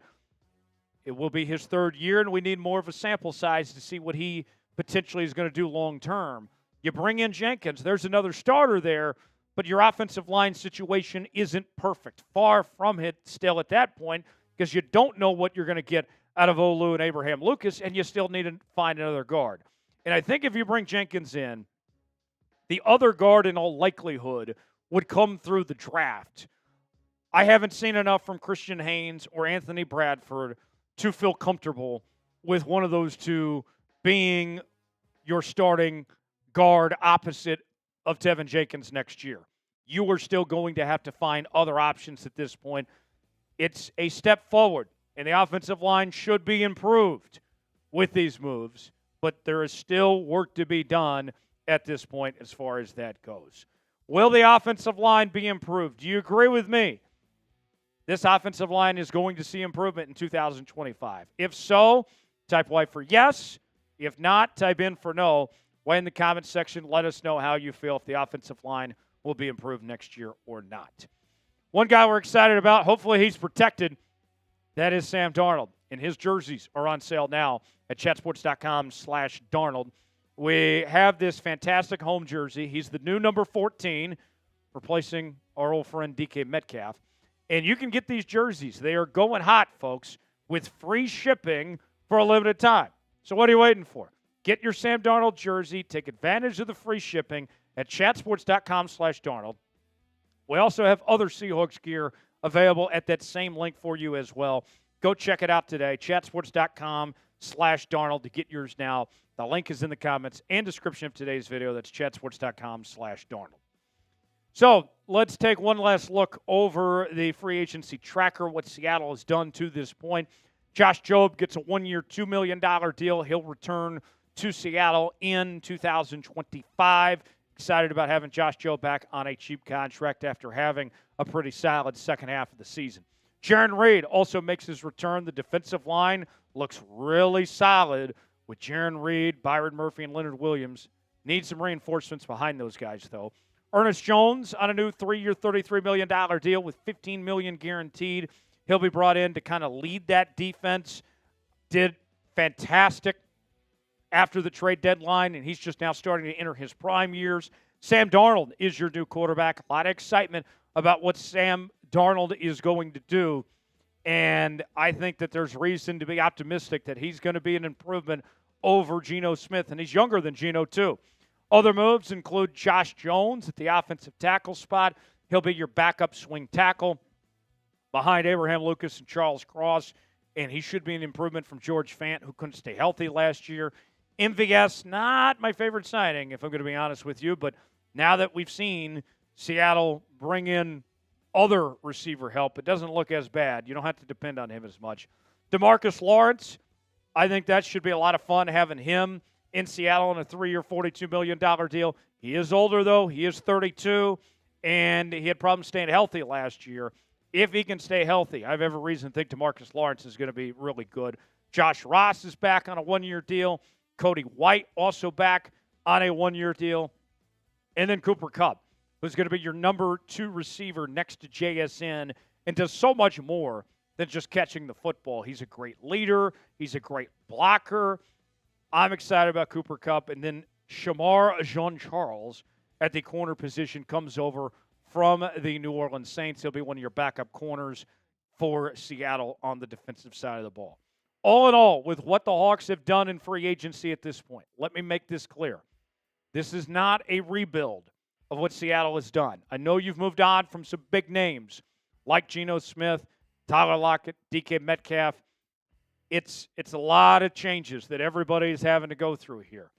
Speaker 1: it will be his third year, and we need more of a sample size to see what he potentially is going to do long term. You bring in Jenkins. There's another starter there, but your offensive line situation isn't perfect. Far from it still at that point, because you don't know what you're going to get out of Olu and Abraham Lucas, and you still need to find another guard. And I think if you bring Jenkins in, the other guard in all likelihood would come through the draft. I haven't seen enough from Christian Haynes or Anthony Bradford to feel comfortable with one of those two being your starting guard opposite of Tevin Jenkins next year. You are still going to have to find other options at this point. It's a step forward, and the offensive line should be improved with these moves, but there is still work to be done at this point as far as that goes. Will the offensive line be improved? Do you agree with me? This offensive line is going to see improvement in 2025. If so, type Y for yes. If not, type in for no. Weigh in the comments section. Let us know how you feel if the offensive line will be improved next year or not. One guy we're excited about, hopefully he's protected, that is Sam Darnold. And his jerseys are on sale now at chatsports.com/Darnold. We have this fantastic home jersey. He's the new number 14, replacing our old friend DK Metcalf. And you can get these jerseys. They are going hot, folks, with free shipping for a limited time. So what are you waiting for? Get your Sam Darnold jersey. Take advantage of the free shipping at chatsports.com/Darnold. We also have other Seahawks gear available at that same link for you as well. Go check it out today, chatsports.com/Darnold to get yours now. The link is in the comments and description of today's video. That's chatsports.com/Darnold. So let's take one last look over the free agency tracker, what Seattle has done to this point. Josh Jobe gets a one-year, $2 million deal. He'll return to Seattle in 2025. Excited about having Josh Jobe back on a cheap contract after having a pretty solid second half of the season. Jarran Reed also makes his return. The defensive line looks really solid with Jarran Reed, Byron Murphy, and Leonard Williams. Need some reinforcements behind those guys, though. Ernest Jones on a new 3-year, $33 million deal with $15 million guaranteed. He'll be brought in to kind of lead that defense. Did fantastic after the trade deadline, and he's just now starting to enter his prime years. Sam Darnold is your new quarterback. A lot of excitement about what Sam Darnold is going to do, and I think that there's reason to be optimistic that he's going to be an improvement over Geno Smith, and he's younger than Geno, too. Other moves include Josh Jones at the offensive tackle spot. He'll be your backup swing tackle behind Abraham Lucas and Charles Cross, and he should be an improvement from George Fant, who couldn't stay healthy last year. MVS, not my favorite signing, if I'm going to be honest with you, but now that we've seen Seattle bring in other receiver help, it doesn't look as bad. You don't have to depend on him as much. DeMarcus Lawrence, I think that should be a lot of fun having him in Seattle on a 3-year, $42 million deal. He is older, though. He is 32, and he had problems staying healthy last year. If he can stay healthy, I have every reason to think DeMarcus Lawrence is going to be really good. Josh Ross is back on a 1-year deal. Cody White also back on a 1-year deal. And then Cooper Kupp, who's going to be your number 2 receiver next to JSN and does so much more than just catching the football. He's a great leader. He's a great blocker. I'm excited about Cooper Kupp. And then Shemar Jean-Charles at the corner position comes over from the New Orleans Saints. He'll be one of your backup corners for Seattle on the defensive side of the ball. All in all, with what the Hawks have done in free agency at this point, let me make this clear. This is not a rebuild of what Seattle has done. I know you've moved on from some big names like Geno Smith, Tyler Lockett, DK Metcalf. It's a lot of changes that everybody is having to go through here.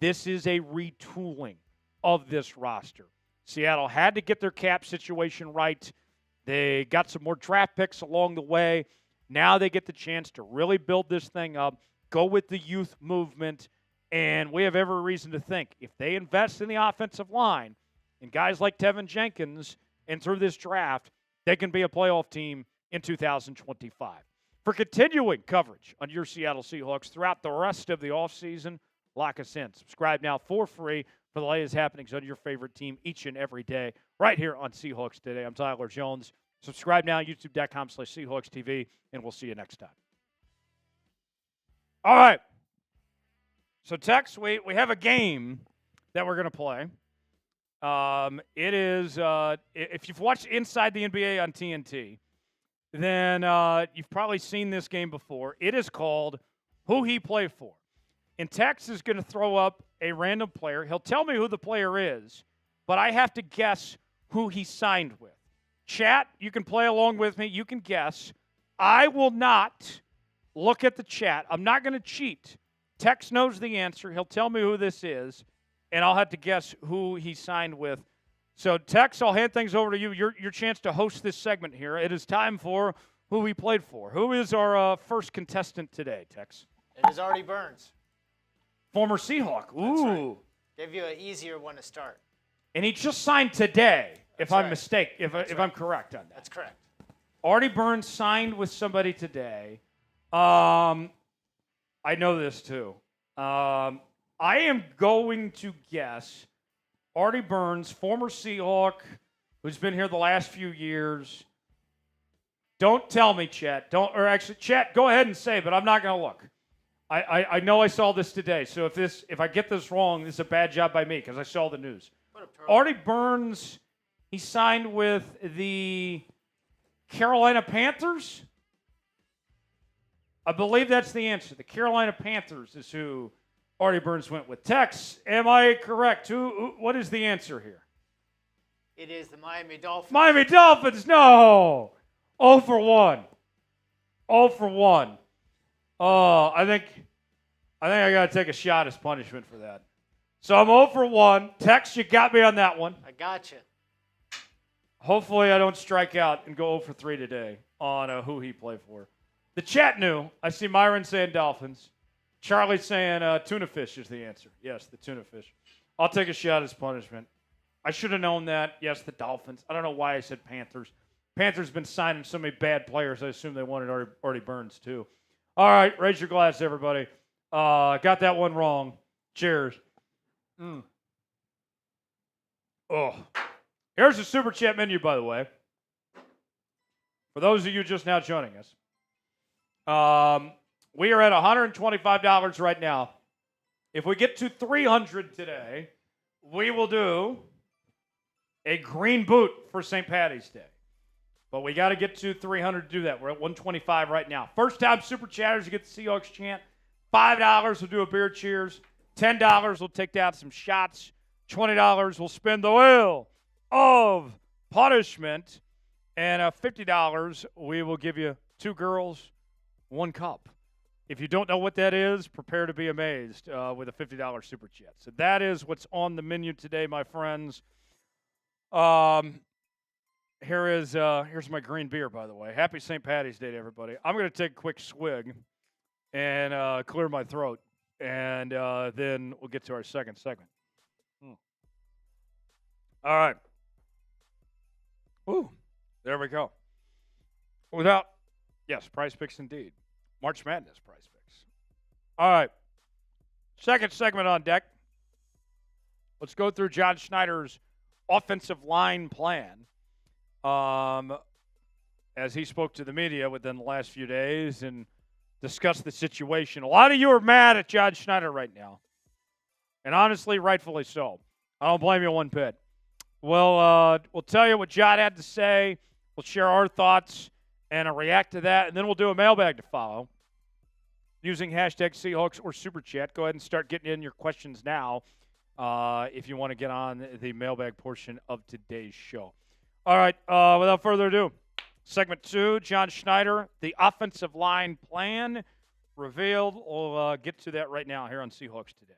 Speaker 1: This is a retooling of this roster. Seattle had to get their cap situation right. They got some more draft picks along the way. Now they get the chance to really build this thing up, go with the youth movement, and we have every reason to think if they invest in the offensive line and guys like Tevin Jenkins and through this draft, they can be a playoff team in 2025. For continuing coverage on your Seattle Seahawks throughout the rest of the offseason, lock us in. Subscribe now for free for the latest happenings on your favorite team each and every day right here on Seahawks Today. I'm Tyler Jones. Subscribe now, youtube.com/Seahawks TV, and we'll see you next time. All right. So, Tex, we have a game that we're going to play. It is, if you've watched Inside the NBA on TNT, then you've probably seen this game before. It is called Who He Played For. And Tex is going to throw up a random player. He'll tell me who the player is, but I have to guess who he signed with. Chat, you can play along with me. You can guess. I will not look at the chat. I'm not going to cheat. Tex knows the answer. He'll tell me who this is, and I'll have to guess who he signed with. So, Tex, I'll hand things over to you. Your chance to host this segment here. It is time for Who He Played For. Who is our first contestant today, Tex?
Speaker 2: It is Artie Burns.
Speaker 1: Former Seahawk. Ooh.
Speaker 2: Right. Give you an easier one to start. And
Speaker 1: he just signed today, if I'm
Speaker 2: I'm
Speaker 1: correct on that.
Speaker 2: That's correct.
Speaker 1: Artie Burns signed with somebody today. I know this too. I am going to guess Artie Burns, former Seahawk, who's been here the last few years. Don't tell me, Chat. Chat, go ahead and say, but I'm not going to look. I know I saw this today, so if I get this wrong, this is a bad job by me because I saw the news. Artie Burns, he signed with the Carolina Panthers. I believe that's the answer. The Carolina Panthers is who Artie Burns went with. Tex, am I correct? What is the answer here?
Speaker 2: It is the Miami Dolphins.
Speaker 1: Miami Dolphins, no. 0 for 1. 0 for 1. Oh, I think I got to take a shot as punishment for that. So I'm 0 for 1. Tex, you got me on that one.
Speaker 2: I got you.
Speaker 1: Hopefully I don't strike out and go 0 for 3 today on who he played for. The chat knew. I see Myron saying Dolphins. Charlie saying tuna fish is the answer. Yes, the tuna fish. I'll take a shot as punishment. I should have known that. Yes, the Dolphins. I don't know why I said Panthers. Panthers been signing so many bad players. I assume they wanted Artie Burns too. All right, raise your glass, everybody. Got that one wrong. Cheers. Oh, here's the Super Chat menu, by the way. For those of you just now joining us. We are at $125 right now. If we get to 300 today, we will do a green boot for St. Patty's Day. But we got to get to 300 to do that. We're at 125 right now. First time Super Chatters to get the Seahawks chant. $5 will do a beer cheers. $10 will take down some shots. $20 will spin the wheel of punishment. And $50 we will give you 2 girls, 1 cup. If you don't know what that is, prepare to be amazed with a $50 Super Chat. So that is what's on the menu today, my friends. Here's my green beer, by the way. Happy St. Patty's Day to everybody. I'm going to take a quick swig and clear my throat, and then we'll get to our second segment. All right. Ooh, there we go. Yes, Prize Picks indeed. March Madness Prize Picks. All right. Second segment on deck. Let's go through John Schneider's offensive line plan. As he spoke to the media within the last few days and discussed the situation. A lot of you are mad at John Schneider right now. And honestly, rightfully so. I don't blame you one bit. We'll tell you what John had to say. We'll share our thoughts and react to that. And then we'll do a mailbag to follow using hashtag Seahawks or Super Chat. Go ahead and start getting in your questions now if you want to get on the mailbag portion of today's show. All right, without further ado, segment 2, John Schneider, the offensive line plan revealed. We'll get to that right now here on Seahawks Today.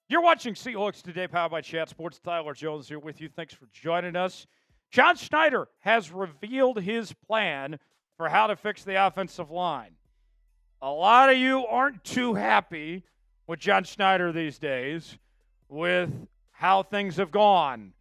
Speaker 1: You're watching Seahawks Today, powered by Chat Sports. Tyler Jones here with you. Thanks for joining us. John Schneider has revealed his plan for how to fix the offensive line. A lot of you aren't too happy with John Schneider these days, with how things have gone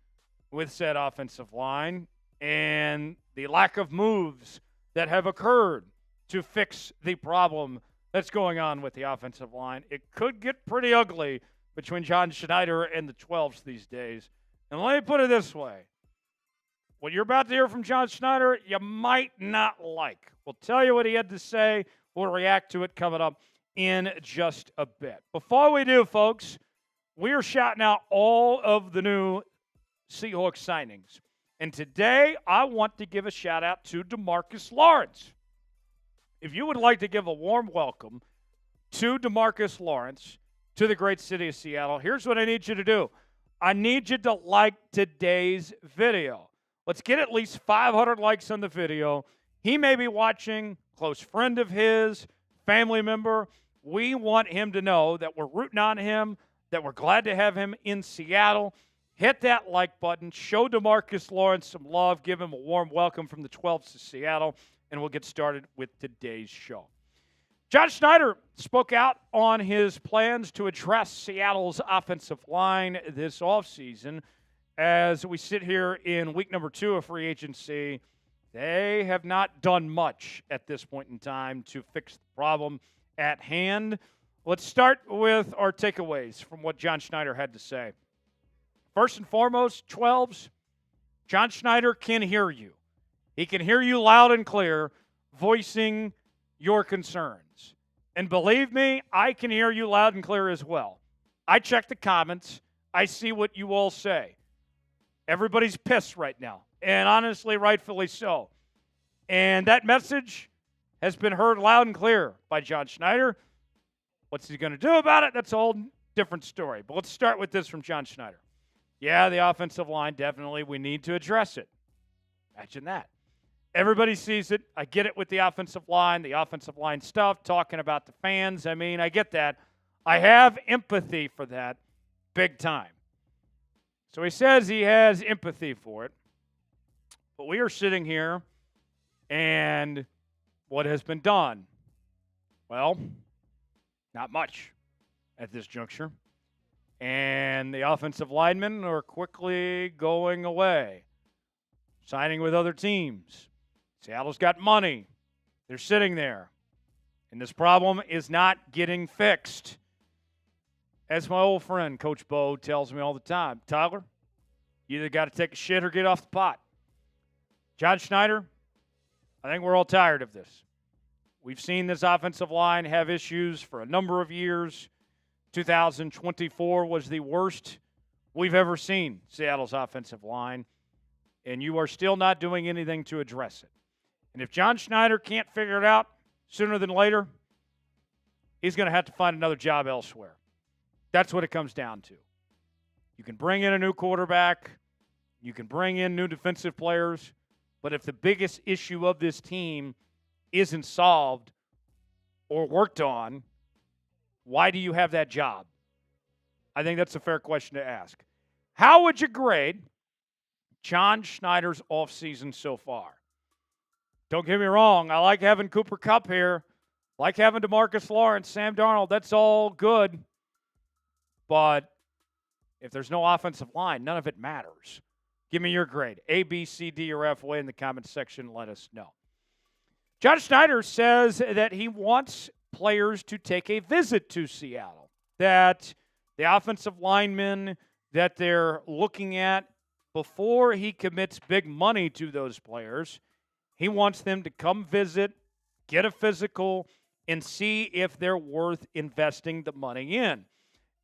Speaker 1: with said offensive line and the lack of moves that have occurred to fix the problem that's going on with the offensive line. It could get pretty ugly between John Schneider and the 12s these days. And let me put it this way. What you're about to hear from John Schneider, you might not like. We'll tell you what he had to say. We'll react to it coming up in just a bit. Before we do, folks, we are shouting out all of the new Seahawks signings. And today, I want to give a shout-out to DeMarcus Lawrence. If you would like to give a warm welcome to DeMarcus Lawrence to the great city of Seattle, here's what I need you to do. I need you to like today's video. Let's get at least 500 likes on the video. He may be watching, close friend of his, family member. We want him to know that we're rooting on him, that we're glad to have him in Seattle. Hit that like button. Show DeMarcus Lawrence some love. Give him a warm welcome from the 12s to Seattle, and we'll get started with today's show. John Schneider spoke out on his plans to address Seattle's offensive line this offseason. As we sit here in week number 2 of free agency, they have not done much at this point in time to fix the problem at hand. Let's start with our takeaways from what John Schneider had to say. First and foremost, 12s, John Schneider can hear you. He can hear you loud and clear, voicing your concerns. And believe me, I can hear you loud and clear as well. I check the comments. I see what you all say. Everybody's pissed right now, and honestly, rightfully so. And that message has been heard loud and clear by John Schneider. What's he going to do about it? That's a whole different story. But let's start with this from John Schneider. Yeah, the offensive line, definitely, we need to address it. Imagine that. Everybody sees it. I get it with the offensive line stuff, talking about the fans. I mean, I get that. I have empathy for that big time. So he says he has empathy for it. But we are sitting here, and what has been done? Well, not much at this juncture. And the offensive linemen are quickly going away, signing with other teams. Seattle's got money. They're sitting there. And this problem is not getting fixed. As my old friend, Coach Bo, tells me all the time, Tyler, you either got to take a shit or get off the pot. John Schneider, I think we're all tired of this. We've seen this offensive line have issues for a number of years. 2024 was the worst we've ever seen Seattle's offensive line, and you are still not doing anything to address it. And if John Schneider can't figure it out sooner than later, he's going to have to find another job elsewhere. That's what it comes down to. You can bring in a new quarterback. You can bring in new defensive players. But if the biggest issue of this team isn't solved or worked on, why do you have that job? I think that's a fair question to ask. How would you grade John Schneider's offseason so far? Don't get me wrong. I like having Cooper Kupp here. I like having DeMarcus Lawrence, Sam Darnold. That's all good. But if there's no offensive line, none of it matters. Give me your grade. A, B, C, D, or F. Way in the comments section. Let us know. John Schneider says that he wants players to take a visit to Seattle, that the offensive linemen that they're looking at before he commits big money to those players, he wants them to come visit, get a physical, and see if they're worth investing the money in.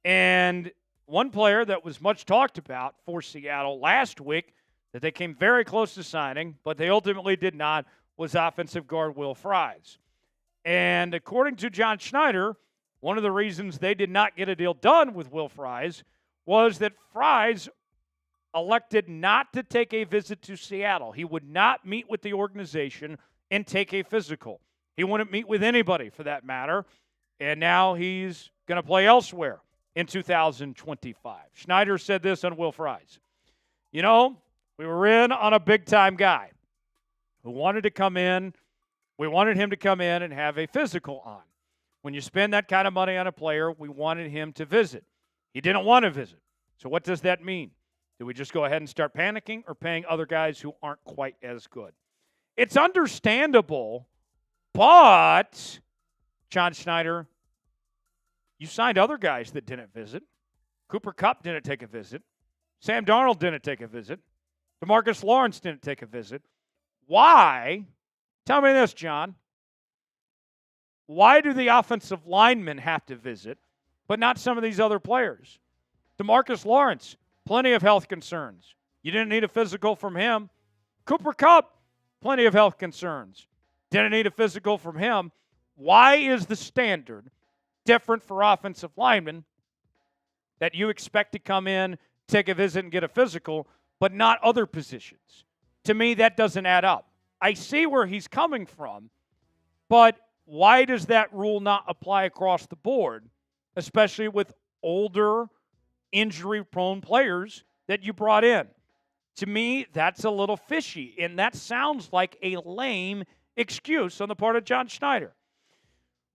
Speaker 1: And one player that was much talked about for Seattle last week that they came very close to signing, but they ultimately did not, was offensive guard Will Fries. And according to John Schneider, one of the reasons they did not get a deal done with Will Fries was that Fries elected not to take a visit to Seattle. He would not meet with the organization and take a physical. He wouldn't meet with anybody for that matter. And now he's going to play elsewhere in 2025. Schneider said this on Will Fries. You know, We were in on a big-time guy who wanted to come in. We wanted him to come in and have a physical on. When you spend that kind of money on a player, we wanted him to visit. He didn't want to visit. So what does that mean? Do we just go ahead and start panicking or paying other guys who aren't quite as good? It's understandable, but, John Schneider, you signed other guys that didn't visit. Cooper Kupp didn't take a visit. Sam Darnold didn't take a visit. DeMarcus Lawrence didn't take a visit. Why? Tell me this, John. Why do the offensive linemen have to visit, but not some of these other players? DeMarcus Lawrence, plenty of health concerns. You didn't need a physical from him. Cooper Kupp, plenty of health concerns. Didn't need a physical from him. Why is the standard different for offensive linemen that you expect to come in, take a visit, and get a physical, but not other positions? To me, that doesn't add up. I see where he's coming from, but why does that rule not apply across the board, especially with older, injury-prone players that you brought in? To me, that's a little fishy, and that sounds like a lame excuse on the part of John Schneider.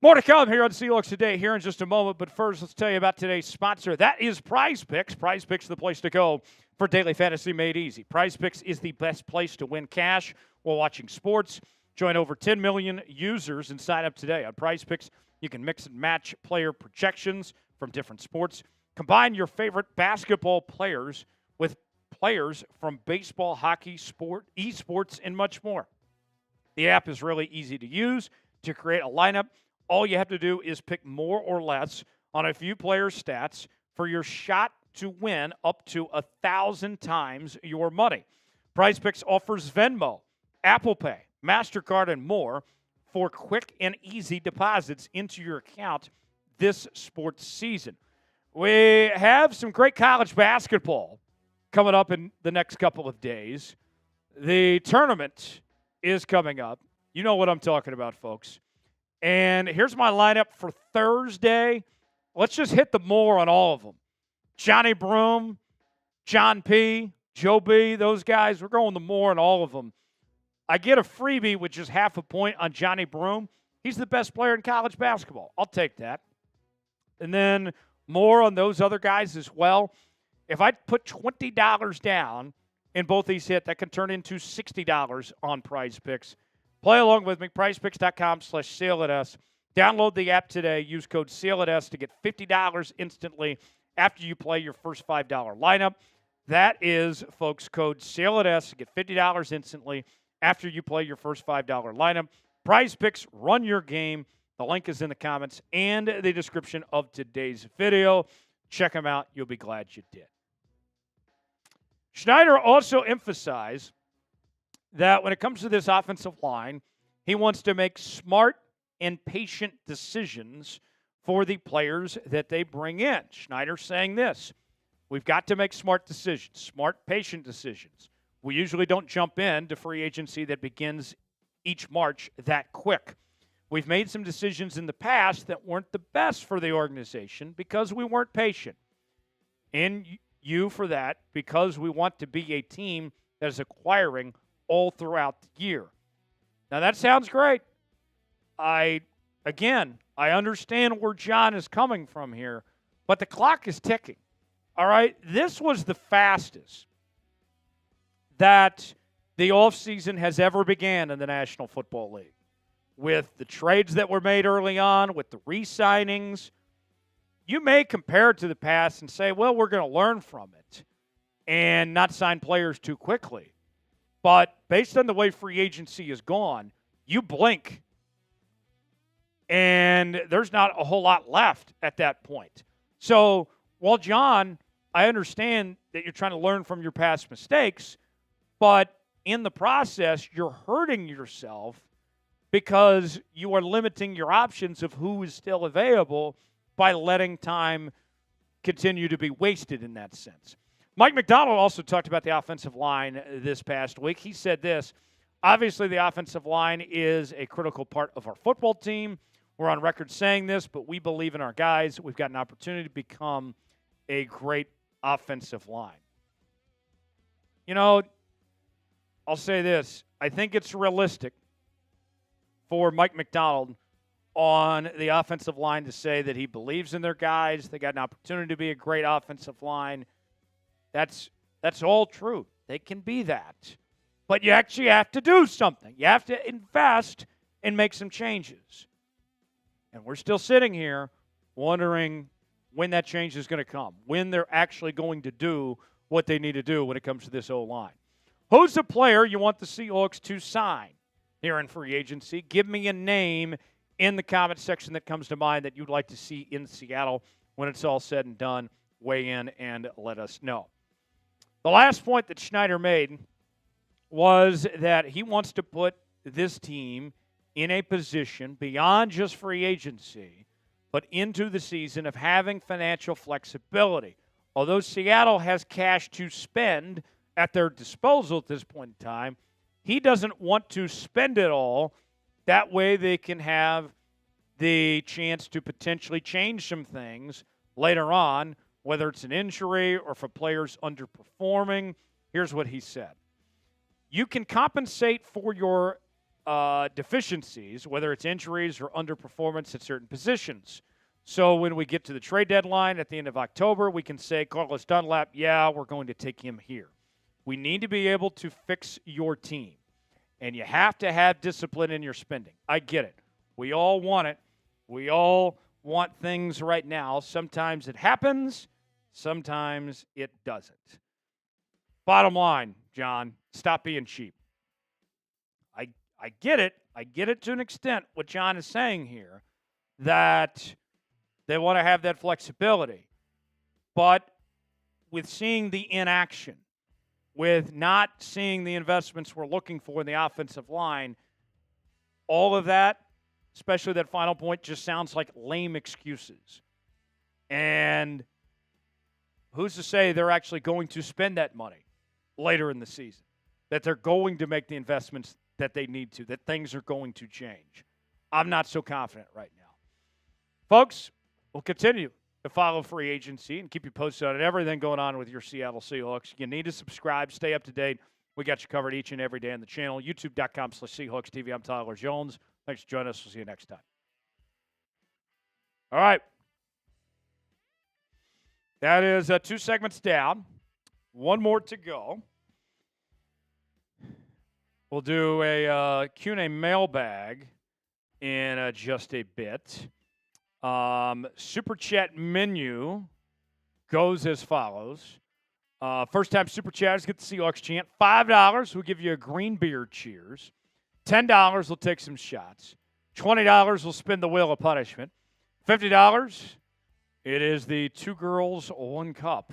Speaker 1: More to come here on Seahawks Today here in just a moment, but first let's tell you about today's sponsor. That is Prize Picks. Prize Picks is the place to go for daily fantasy made easy. Prize Picks is the best place to win cash while watching sports. Join over 10 million users and sign up today. On Prize Picks, you can mix and match player projections from different sports. Combine your favorite basketball players with players from baseball, hockey, sport, esports, and much more. The app is really easy to use. To create a lineup, all you have to do is pick more or less on a few players' stats for your shot to win up to 1,000 times your money. Prize Picks offers Venmo, Apple Pay, MasterCard, and more for quick and easy deposits into your account this sports season. We have some great college basketball coming up in the next couple of days. The tournament is coming up. You know what I'm talking about, folks. And here's my lineup for Thursday. Let's just hit the more on all of them. Johnny Broom, John P., Jobe, those guys, we're going the more on all of them. I get a freebie with just half a point on Johnny Broom. He's the best player in college basketball. I'll take that. And then more on those other guys as well. If I put $20 down and both these hit, that can turn into $60 on Prize Picks. Play along with me, prizepicks.com/SailAtS. Download the app today. Use code SailAtS to get $50 instantly after you play your first $5 lineup. That is, folks, code SailAtS to get $50 instantly after you play your first $5 lineup. Prize Picks, run your game. The link is in the comments and the description of today's video. Check them out. You'll be glad you did. Schneider also emphasized that when it comes to this offensive line, he wants to make smart and patient decisions for the players that they bring in. Schneider saying this: we've got to make smart decisions, smart, patient decisions. We usually don't jump into free agency that begins each March that quick. We've made some decisions in the past that weren't the best for the organization because we weren't patient. And you for that, because we want to be a team that is acquiring all throughout the year. Now, that sounds great. I understand where John is coming from here, but the clock is ticking. All right? This was the fastest that the offseason has ever began in the National Football League. With the trades that were made early on, with the re-signings, you may compare it to the past and say, well, we're going to learn from it and not sign players too quickly. But based on the way free agency is gone, you blink, and there's not a whole lot left at that point. So, while John, I understand that you're trying to learn from your past mistakes, but in the process, you're hurting yourself because you are limiting your options of who is still available by letting time continue to be wasted in that sense. Mike Macdonald also talked about the offensive line this past week. He said this: obviously, the offensive line is a critical part of our football team. We're on record saying this, but we believe in our guys. We've got an opportunity to become a great offensive line. You know, I'll say this. I think it's realistic for Mike Macdonald on the offensive line to say that he believes in their guys. They got an opportunity to be a great offensive line. That's all true. They can be that. But you actually have to do something. You have to invest and make some changes. And we're still sitting here wondering when that change is going to come, when they're actually going to do what they need to do when it comes to this O-line. Who's the player you want the Seahawks to sign here in free agency? Give me a name in the comment section that comes to mind that you'd like to see in Seattle when it's all said and done. Weigh in and let us know. The last point that Schneider made was that he wants to put this team in a position beyond just free agency, but into the season of having financial flexibility. Although Seattle has cash to spend at their disposal at this point in time, he doesn't want to spend it all. That way they can have the chance to potentially change some things later on, whether it's an injury or for players underperforming. Here's what he said. You can compensate for your deficiencies, whether it's injuries or underperformance at certain positions. So when we get to the trade deadline at the end of October, we can say, Carlos Dunlap, yeah, we're going to take him here. We need to be able to fix your team. And you have to have discipline in your spending. I get it. We all want it. We all want things right now. Sometimes it happens. Sometimes it doesn't. Bottom line, John, stop being cheap. I get it. I get it to an extent, what John is saying here, that they want to have that flexibility. But with seeing the inaction, with not seeing the investments we're looking for in the offensive line, all of that, especially that final point, just sounds like lame excuses. And who's to say they're actually going to spend that money later in the season, that they're going to make the investments that they need to, that things are going to change? I'm not so confident right now. Folks, we'll continue to follow free agency and keep you posted on everything going on with your Seattle Seahawks. You need to subscribe, stay up to date. We got you covered each and every day on the channel. YouTube.com/Seahawks TV. I'm Tyler Jones. Thanks for joining us. We'll see you next time. All right. That is 2 segments down. One more to go. We'll do a Q&A mailbag in just a bit. Super Chat menu goes as follows. First-time Super Chatters get the Seahawks chant. $5 will give you a green beer cheers. $10 will take some shots. $20 will spin the wheel of punishment. $50, it is the 2 girls, 1 cup,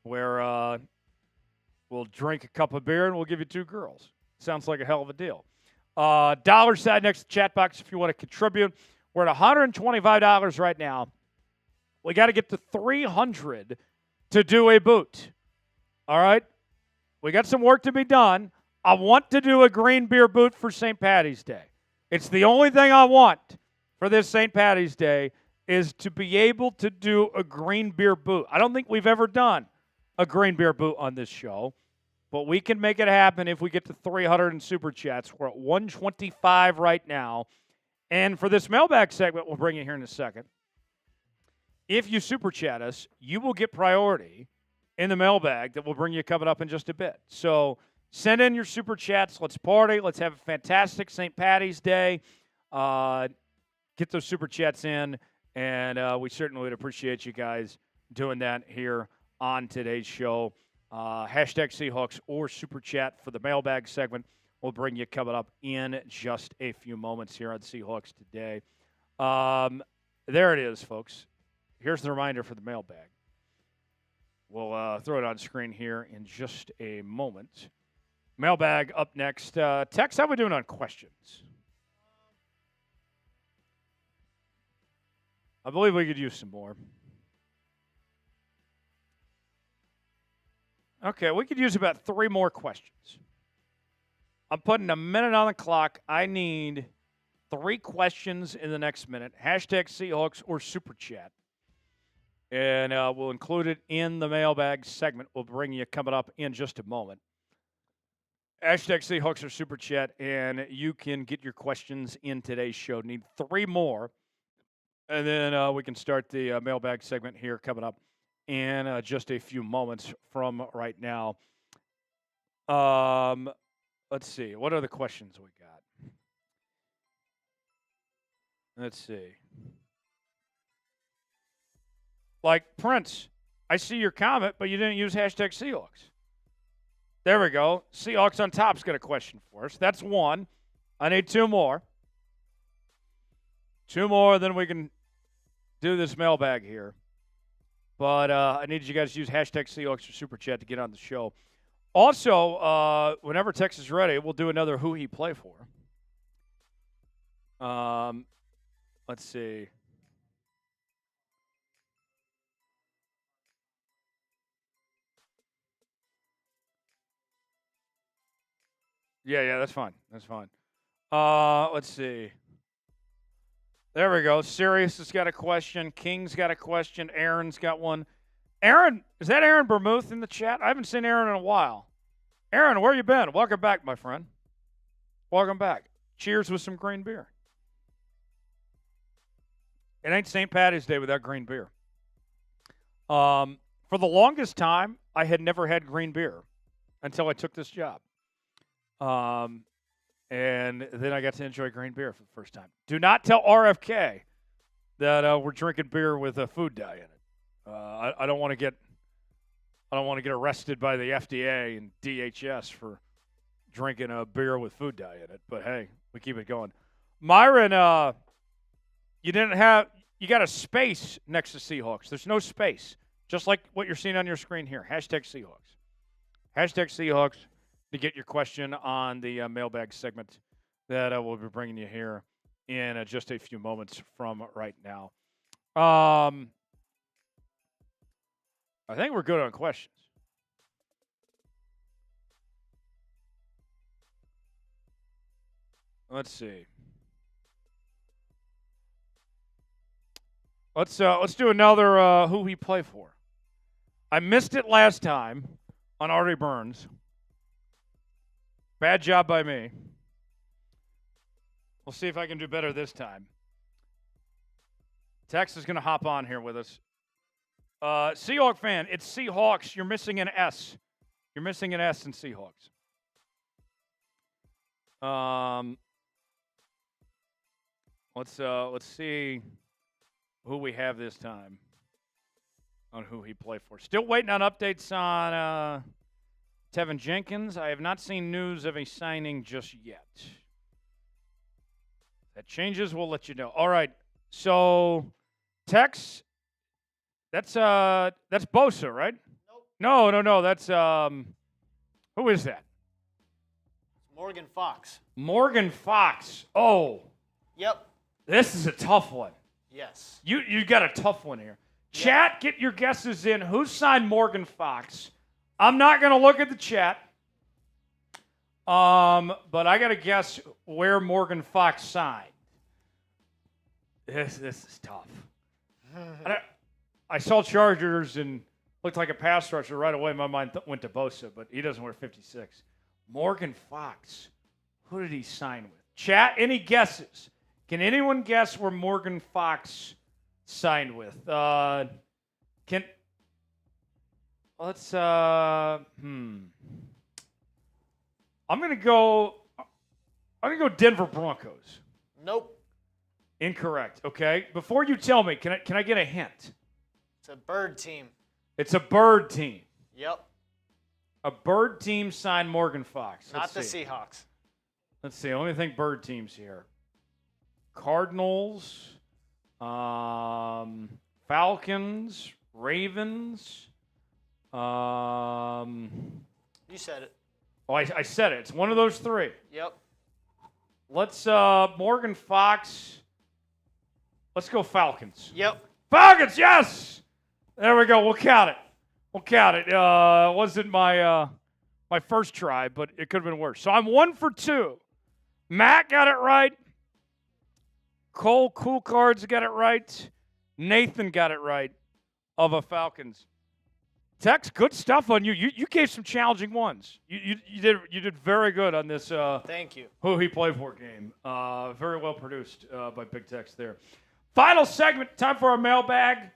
Speaker 1: where we'll drink a cup of beer and we'll give you 2 girls. Sounds like a hell of a deal. Dollar sign next to the chat box if you want to contribute. We're at $125 right now. We got to get to 300 to do a boot. All right? We got some work to be done. I want to do a green beer boot for St. Patty's Day. It's the only thing I want for this St. Patty's Day is to be able to do a green beer boot. I don't think we've ever done a green beer boot on this show, but we can make it happen if we get to 300 in Super Chats. We're at 125 right now. And for this mailbag segment, we'll bring you here in a second. If you Super Chat us, you will get priority in the mailbag that we'll bring you coming up in just a bit. So send in your Super Chats. Let's party. Let's have a fantastic St. Patty's Day. Get those Super Chats in, and we certainly would appreciate you guys doing that here on today's show. Hashtag Seahawks or Super Chat for the mailbag segment. We'll bring you coming up in just a few moments here on Seahawks Today. There it is, folks. Here's the reminder for the mailbag. We'll throw it on screen here in just a moment. Mailbag up next. Tex, how are we doing on questions? I believe we could use some more. Okay, we could use about 3 more questions. I'm putting a minute on the clock. I need 3 questions in the next minute. Hashtag Seahawks or Super Chat. And we'll include it in the mailbag segment. We'll bring you coming up in just a moment. Hashtag Seahawks or Super Chat, and you can get your questions in today's show. Need 3 more, and then we can start the mailbag segment here coming up in just a few moments from right now. Let's see. What are the questions we got? Let's see. Like, Prince, I see your comment, but you didn't use hashtag Seahawks. There we go. Seahawks on Top's got a question for us. That's 1. I need 2 more. 2 more, then we can do this mailbag here. But I need you guys to use hashtag Seahawks or Super Chat to get on the show. Also, whenever Tex is ready, we'll do another Who He Play For. Let's see. Yeah, that's fine. That's fine. Let's see. There we go. Sirius has got a question. King's got a question. Aaron's got one. Aaron, is that Aaron Bermuth in the chat? I haven't seen Aaron in a while. Aaron, where you been? Welcome back, my friend. Welcome back. Cheers with some green beer. It ain't St. Patty's Day without green beer. For the longest time, I had never had green beer until I took this job. And then I got to enjoy green beer for the first time. Do not tell RFK that we're drinking beer with a food dye in it. I don't want to get arrested by the FDA and DHS for drinking a beer with food dye in it. But hey, we keep it going. Myron, you got a space next to Seahawks. There's no space, just like what you're seeing on your screen here. Hashtag Seahawks. Hashtag Seahawks to get your question on the mailbag segment that we'll be bringing you here in just a few moments from right now. I think we're good on questions. Let's see. Let's do another Who We Play For. I missed it last time on Artie Burns. Bad job by me. We'll see if I can do better this time. Tex is going to hop on here with us. Seahawk fan, it's Seahawks. You're missing an S. You're missing an S in Seahawks. Let's see who we have this time on Who He Play For. Still waiting on updates on Tevin Jenkins. I have not seen news of a signing just yet. If that changes, we'll let you know. All right. So, Tex, that's Bosa, right? Nope. No. That's who is that?
Speaker 2: Morgan Fox.
Speaker 1: Morgan Fox. Oh.
Speaker 2: Yep.
Speaker 1: This is a tough one.
Speaker 2: Yes.
Speaker 1: You got a tough one here. Yep. Chat, get your guesses in. Who signed Morgan Fox? I'm not going to look at the chat. But I got to guess where Morgan Fox signed. This is tough. I saw Chargers and looked like a pass rusher right away. My mind went to Bosa, but he doesn't wear 56. Morgan Fox. Who did he sign with? Chat, any guesses? Can anyone guess where Morgan Fox signed with? I'm gonna go Denver Broncos.
Speaker 2: Nope.
Speaker 1: Incorrect. Okay. Before you tell me, can I get a hint?
Speaker 2: It's a bird team.
Speaker 1: It's a bird team.
Speaker 2: Yep.
Speaker 1: A bird team signed Morgan Fox.
Speaker 2: Not the Seahawks.
Speaker 1: Let's see. Let me think bird teams here. Cardinals, Falcons, Ravens.
Speaker 2: You said it.
Speaker 1: Oh, I said it. It's one of those 3.
Speaker 2: Yep.
Speaker 1: Let's Morgan Fox. Let's go Falcons.
Speaker 2: Yep.
Speaker 1: Falcons, yes! There we go. We'll count it. It wasn't my first try, but it could have been worse. So I'm 1 for 2. Matt got it right. Cole Cool Cards got it right. Nathan got it right of a Falcons Tex, good stuff on you. You gave some challenging ones. You did very good on this.
Speaker 2: Thank you.
Speaker 1: Who he played for game. Very well produced by Big Tex there. Final segment. Time for our mailbag.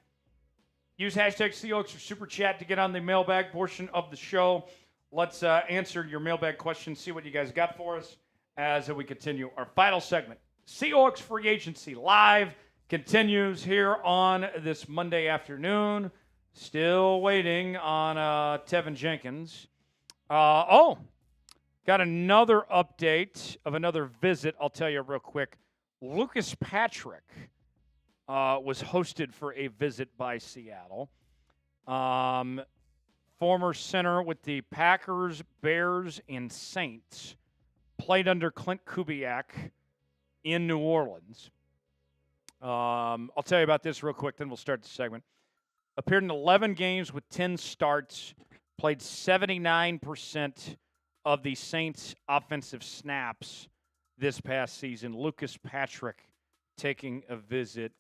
Speaker 1: Use hashtag Seahawks or Super Chat to get on the mailbag portion of the show. Let's answer your mailbag questions. See what you guys got for us as we continue our final segment. Seahawks Free Agency Live continues here on this Monday afternoon. Still waiting on Tevin Jenkins. Got another update of another visit. I'll tell you real quick. Lucas Patrick was hosted for a visit by Seattle. Former center with the Packers, Bears, and Saints. Played under Clint Kubiak in New Orleans. I'll tell you about this real quick, then we'll start the segment. Appeared in 11 games with 10 starts, played 79% of the Saints' offensive snaps this past season. Lucas Patrick taking a visit.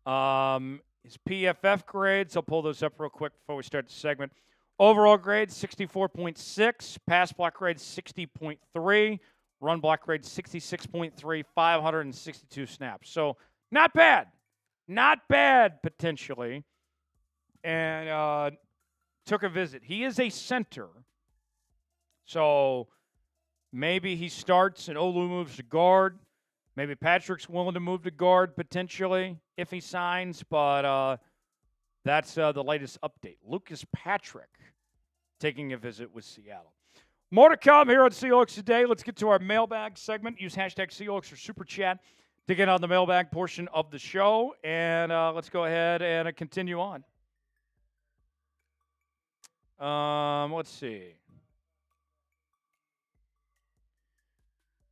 Speaker 1: His PFF grades, I'll pull those up real quick before we start the segment. Overall grade, 64.6. Pass block grade, 60.3. Run block grade, 66.3. 562 snaps. So not bad. Not bad, potentially. And took a visit. He is a center. So maybe he starts and Olu moves to guard. Maybe Patrick's willing to move to guard potentially if he signs. But that's the latest update. Lucas Patrick taking a visit with Seattle. More to come here on Seahawks Today. Let's get to our mailbag segment. Use hashtag Seahawks or Super Chat to get on the mailbag portion of the show. And let's go ahead and continue on. Let's see.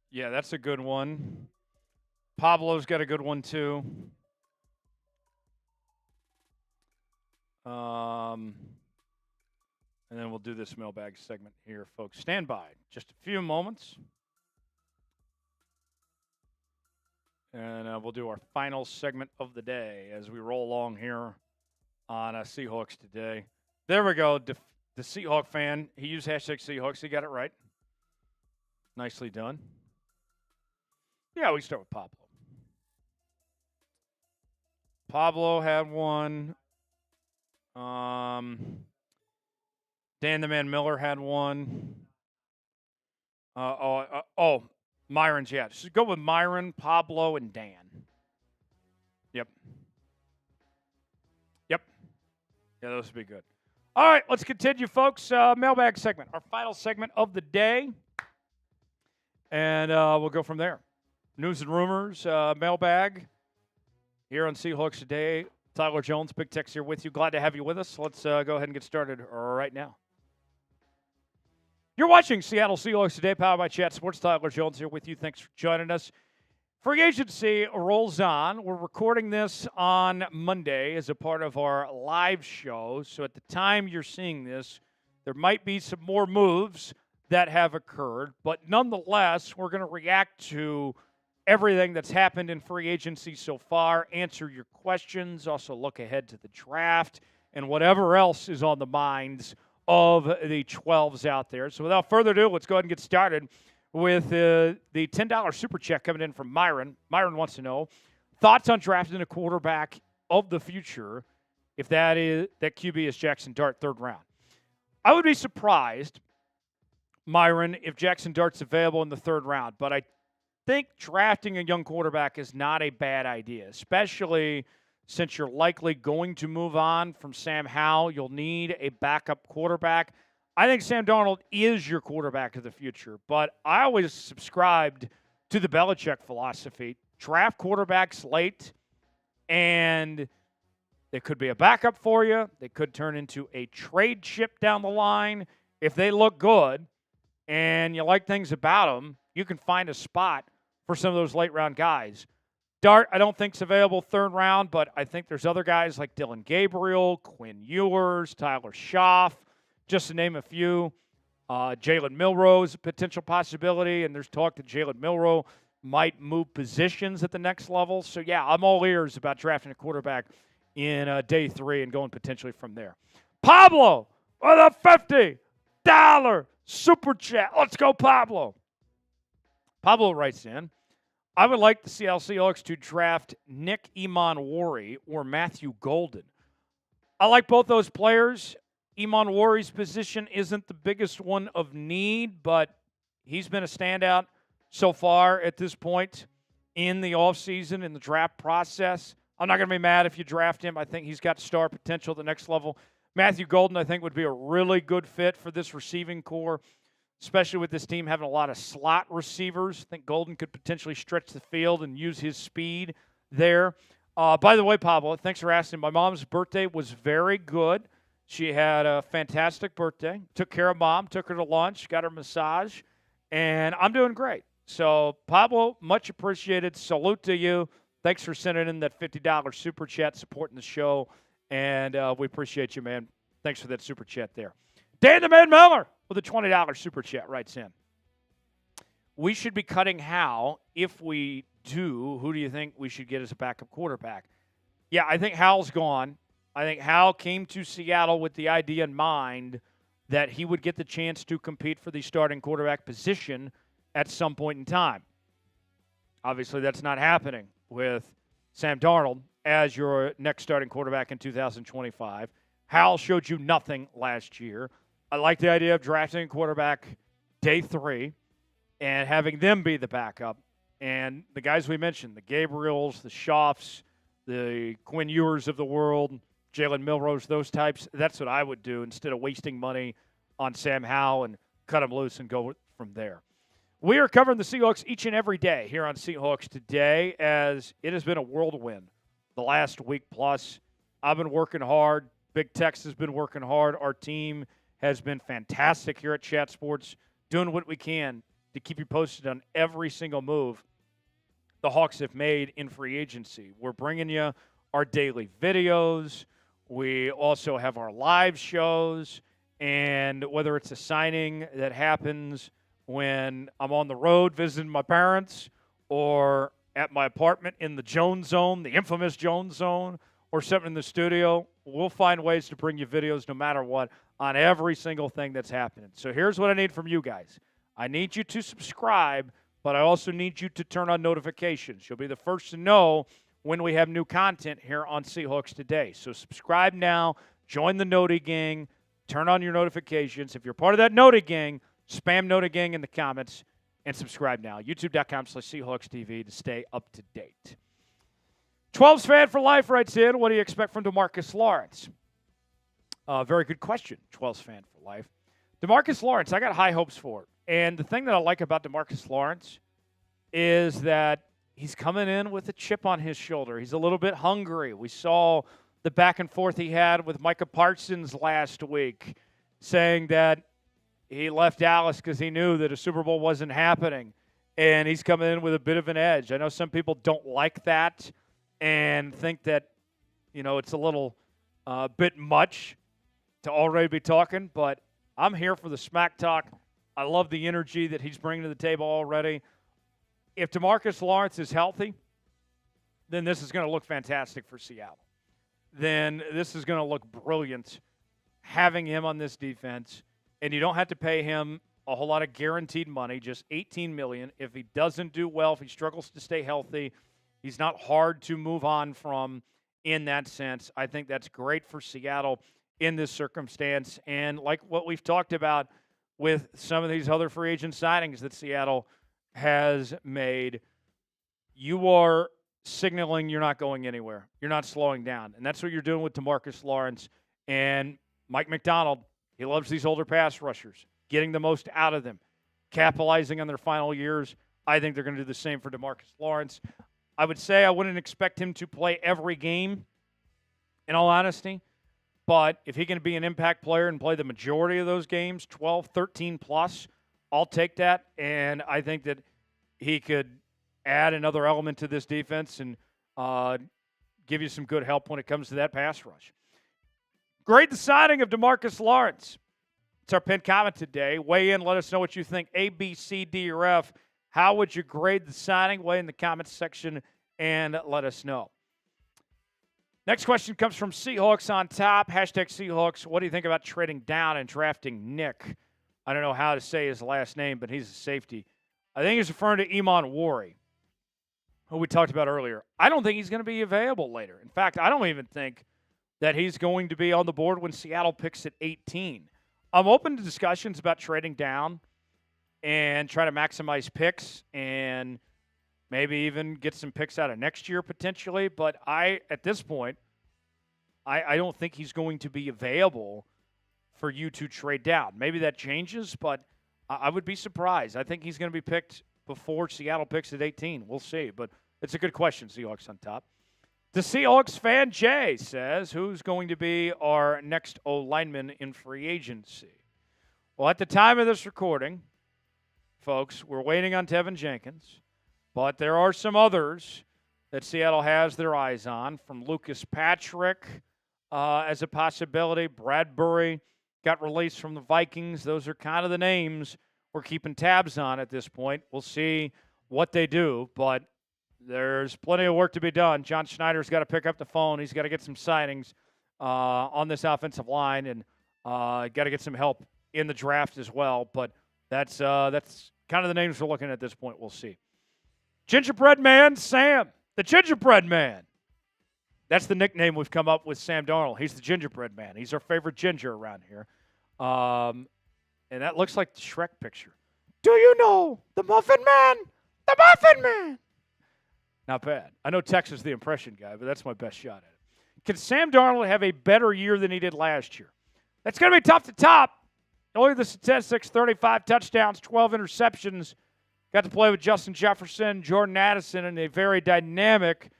Speaker 1: Yeah, that's a good one. Pablo's got a good one, too. And then we'll do this mailbag segment here, folks. Stand by. Just a few moments. And we'll do our final segment of the day as we roll along here on Seahawks Today. There we go. The Seahawk fan, he used hashtag Seahawks. He got it right. Nicely done. Yeah, we start with Pablo. Pablo had one. Dan the Man Miller had one. Myron's, yeah. Just go with Myron, Pablo, and Dan. Yep. Yeah, those would be good. All right, let's continue, folks. Mailbag segment, our final segment of the day. And we'll go from there. News and rumors, mailbag here on Seahawks Today. Tyler Jones, Big Tex here with you. Glad to have you with us. Let's go ahead and get started right now. You're watching Seattle Seahawks Today, powered by Chat Sports. Tyler Jones here with you. Thanks for joining us. Free agency rolls on. We're recording this on Monday as a part of our live show. So at the time you're seeing this, there might be some more moves that have occurred. But nonetheless, we're going to react to everything that's happened in free agency so far, answer your questions, also look ahead to the draft, and whatever else is on the minds of the 12s out there. So without further ado, let's go ahead and get started with the $10 super check coming in from Myron. Myron wants to know, thoughts on drafting a quarterback of the future if that QB is Jackson Dart, third round. I would be surprised, Myron, if Jackson Dart's available in the third round, but I think drafting a young quarterback is not a bad idea, especially since you're likely going to move on from Sam Howell. You'll need a backup quarterback. I think Sam Darnold is your quarterback of the future, but I always subscribed to the Belichick philosophy. Draft quarterbacks late, and they could be a backup for you. They could turn into a trade chip down the line. If they look good and you like things about them, you can find a spot for some of those late-round guys. Dart, I don't think is available third round, but I think there's other guys like Dylan Gabriel, Quinn Ewers, Tyler Schaff, just to name a few. Jalen Milroe, a potential possibility, and there's talk that Jalen Milroe might move positions at the next level. So, yeah, I'm all ears about drafting a quarterback in day 3 and going potentially from there. Pablo with a $50 super chat. Let's go, Pablo. Pablo writes in, I would like the Seattle Seahawks to draft Nick Emanwari or Matthew Golden. I like both those players. Emanwari's position isn't the biggest one of need, but he's been a standout so far at this point in the offseason, in the draft process. I'm not going to be mad if you draft him. I think he's got star potential at the next level. Matthew Golden, I think, would be a really good fit for this receiving core, especially with this team having a lot of slot receivers. I think Golden could potentially stretch the field and use his speed there. By the way, Pablo, thanks for asking. My mom's birthday was very good. She had a fantastic birthday. Took care of Mom, took her to lunch, got her massage, and I'm doing great. So, Pablo, much appreciated. Salute to you. Thanks for sending in that $50 super chat, supporting the show, and we appreciate you, man. Thanks for that super chat there. Dan the Man Miller with a $20 super chat writes in. We should be cutting Hal. If we do, who do you think we should get as a backup quarterback? Yeah, I think Hal's gone. I think Hal came to Seattle with the idea in mind that he would get the chance to compete for the starting quarterback position at some point in time. Obviously, that's not happening with Sam Darnold as your next starting quarterback in 2025. Hal showed you nothing last year. I like the idea of drafting a quarterback day 3 and having them be the backup. And the guys we mentioned, the Gabriels, the Schaffs, the Quinn Ewers of the world, Jalen Milrose, those types, that's what I would do instead of wasting money on Sam Howell and cut him loose and go from there. We are covering the Seahawks each and every day here on Seahawks Today, as it has been a whirlwind the last week plus. I've been working hard. Big Tex has been working hard. Our team has been fantastic here at Chat Sports, doing what we can to keep you posted on every single move the Hawks have made in free agency. We're bringing you our daily videos. We also have our live shows, and whether it's a signing that happens when I'm on the road visiting my parents or at my apartment in the Jones Zone, the infamous Jones Zone, or something in the studio, we'll find ways to bring you videos no matter what on every single thing that's happening. So here's what I need from you guys. I need you to subscribe, but I also need you to turn on notifications. You'll be the first to know when we have new content here on Seahawks Today. So subscribe now, join the Noti Gang, turn on your notifications. If you're part of that Noti Gang, spam Noti Gang in the comments and subscribe now. YouTube.com/SeahawksTV to stay up to date. 12's Fan for Life writes in, what do you expect from DeMarcus Lawrence? Very good question, 12's Fan for Life. DeMarcus Lawrence, I got high hopes for it. And the thing that I like about DeMarcus Lawrence is that he's coming in with a chip on his shoulder. He's a little bit hungry. We saw the back and forth he had with Micah Parsons last week, saying that he left Dallas because he knew that a Super Bowl wasn't happening, and he's coming in with a bit of an edge. I know some people don't like that and think that, you know, it's a little bit much to already be talking, but I'm here for the smack talk. I love the energy that he's bringing to the table already. If DeMarcus Lawrence is healthy, then this is going to look fantastic for Seattle. Then this is going to look brilliant having him on this defense. And you don't have to pay him a whole lot of guaranteed money, just $18 million. If he doesn't do well, if he struggles to stay healthy, he's not hard to move on from in that sense. I think that's great for Seattle in this circumstance. And like what we've talked about with some of these other free agent signings that Seattle has made, you are signaling you're not going anywhere. You're not slowing down. And that's what you're doing with DeMarcus Lawrence. And Mike Macdonald, he loves these older pass rushers, getting the most out of them, capitalizing on their final years. I think they're going to do the same for DeMarcus Lawrence. I would say I wouldn't expect him to play every game, in all honesty. But if he can be an impact player and play the majority of those games, 12, 13 plus, I'll take that. And I think that he could add another element to this defense and give you some good help when it comes to that pass rush. Grade the signing of DeMarcus Lawrence. It's our pinned comment today. Weigh in. Let us know what you think. A, B, C, D, or F. How would you grade the signing? Weigh in the comments section and let us know. Next question comes from Seahawks on top. Hashtag Seahawks. What do you think about trading down and drafting Nick? I don't know how to say his last name, but he's a safety. I think he's referring to Iman Wari, who we talked about earlier. I don't think he's going to be available later. In fact, I don't even think that he's going to be on the board when Seattle picks at 18. I'm open to discussions about trading down and trying to maximize picks and maybe even get some picks out of next year potentially. But at this point, I don't think he's going to be available for you to trade down. Maybe that changes, but I would be surprised. I think he's going to be picked before Seattle picks at 18. We'll see. But it's a good question, Seahawks on top. The Seahawks fan Jay says, who's going to be our next O-lineman in free agency? Well, at the time of this recording, folks, we're waiting on Tevin Jenkins. But there are some others that Seattle has their eyes on, from Lucas Patrick as a possibility. Bradbury got released from the Vikings. Those are kind of the names we're keeping tabs on at this point. We'll see what they do, but there's plenty of work to be done. John Schneider's got to pick up the phone. He's got to get some signings on this offensive line, and got to get some help in the draft as well. But that's kind of the names we're looking at this point. We'll see. Gingerbread Man Sam, the Gingerbread Man. That's the nickname we've come up with Sam Darnold. He's the Gingerbread Man. He's our favorite ginger around here. And that looks like the Shrek picture. Do you know the Muffin Man? The Muffin Man! Not bad. I know Tex is the impression guy, but that's my best shot at it. Can Sam Darnold have a better year than he did last year? That's going to be tough to top. Only the statistics, 35 touchdowns, 12 interceptions. Got to play with Justin Jefferson, Jordan Addison, and a very dynamic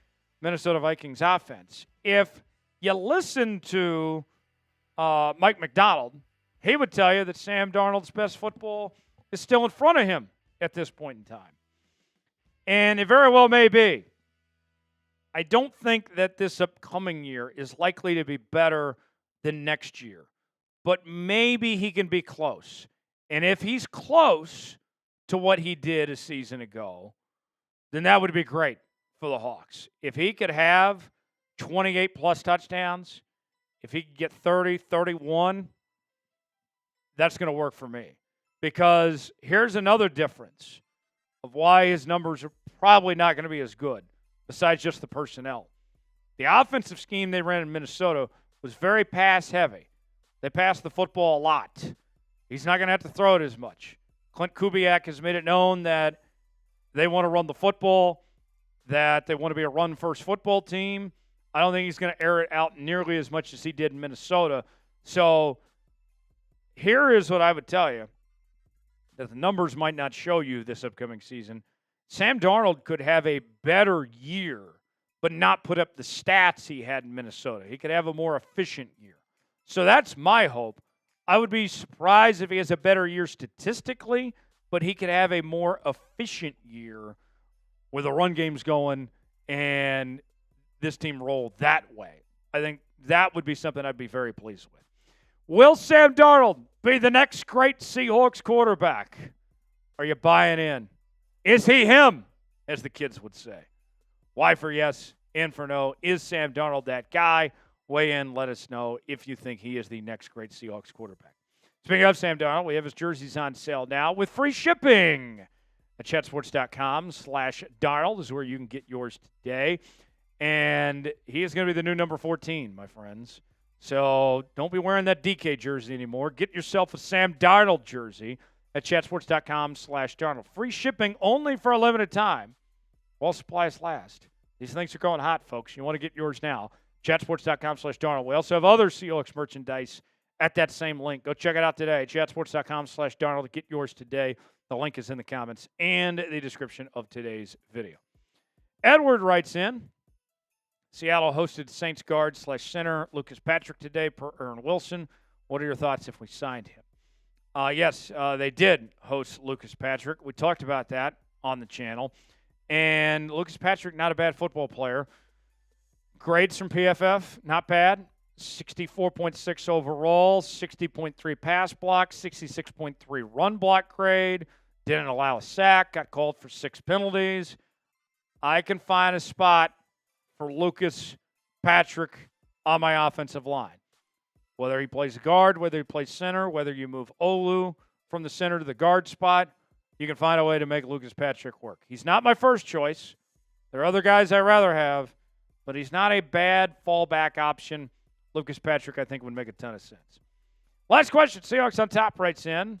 Speaker 1: Minnesota Vikings offense. If you listen to Mike Macdonald, he would tell you that Sam Darnold's best football is still in front of him at this point in time. And it very well may be. I don't think that this upcoming year is likely to be better than next year. But maybe he can be close. And if he's close to what he did a season ago, then that would be great for the Hawks. If he could have 28-plus touchdowns, if he could get 30, 31, that's going to work for me. Because here's another difference of why his numbers are probably not going to be as good, besides just the personnel. The offensive scheme they ran in Minnesota was very pass-heavy. They passed the football a lot. He's not going to have to throw it as much. Clint Kubiak has made it known that they want to run the football, that they want to be a run-first football team. I don't think he's going to air it out nearly as much as he did in Minnesota. So here is what I would tell you, that the numbers might not show you this upcoming season. Sam Darnold could have a better year, but not put up the stats he had in Minnesota. He could have a more efficient year. So that's my hope. I would be surprised if he has a better year statistically, but he could have a more efficient year where the run game's going and this team roll that way. I think that would be something I'd be very pleased with. Will Sam Darnold be the next great Seahawks quarterback? Are you buying in? Is he him, as the kids would say? Y for yes, N for no. Is Sam Darnold that guy? Weigh in, let us know if you think he is the next great Seahawks quarterback. Speaking of Sam Darnold, we have his jerseys on sale now with free shipping at chatsports.com/Darnold is where you can get yours today. And he is going to be the new number 14, my friends. So don't be wearing that DK jersey anymore. Get yourself a Sam Darnold jersey at chatsports.com/Darnold. Free shipping only for a limited time while supplies last. These things are going hot, folks. You want to get yours now. chatsports.com/Darnold. We also have other Seahawks merchandise at that same link. Go check it out today. chatsports.com/Darnold. Get yours today. The link is in the comments and the description of today's video. Edward writes in, Seattle hosted Saints guard / center Lucas Patrick today per Ern Wilson. What are your thoughts if we signed him? Yes, they did host Lucas Patrick. We talked about that on the channel. And Lucas Patrick, not a bad football player. Grades from PFF, not bad. 64.6 overall, 60.3 pass block, 66.3 run block grade. Didn't allow a sack, got called for 6 penalties. I can find a spot for Lucas Patrick on my offensive line. Whether he plays guard, whether he plays center, whether you move Olu from the center to the guard spot, you can find a way to make Lucas Patrick work. He's not my first choice. There are other guys I'd rather have, but he's not a bad fallback option. Lucas Patrick, I think, would make a ton of sense. Last question. Seahawks on Top writes in.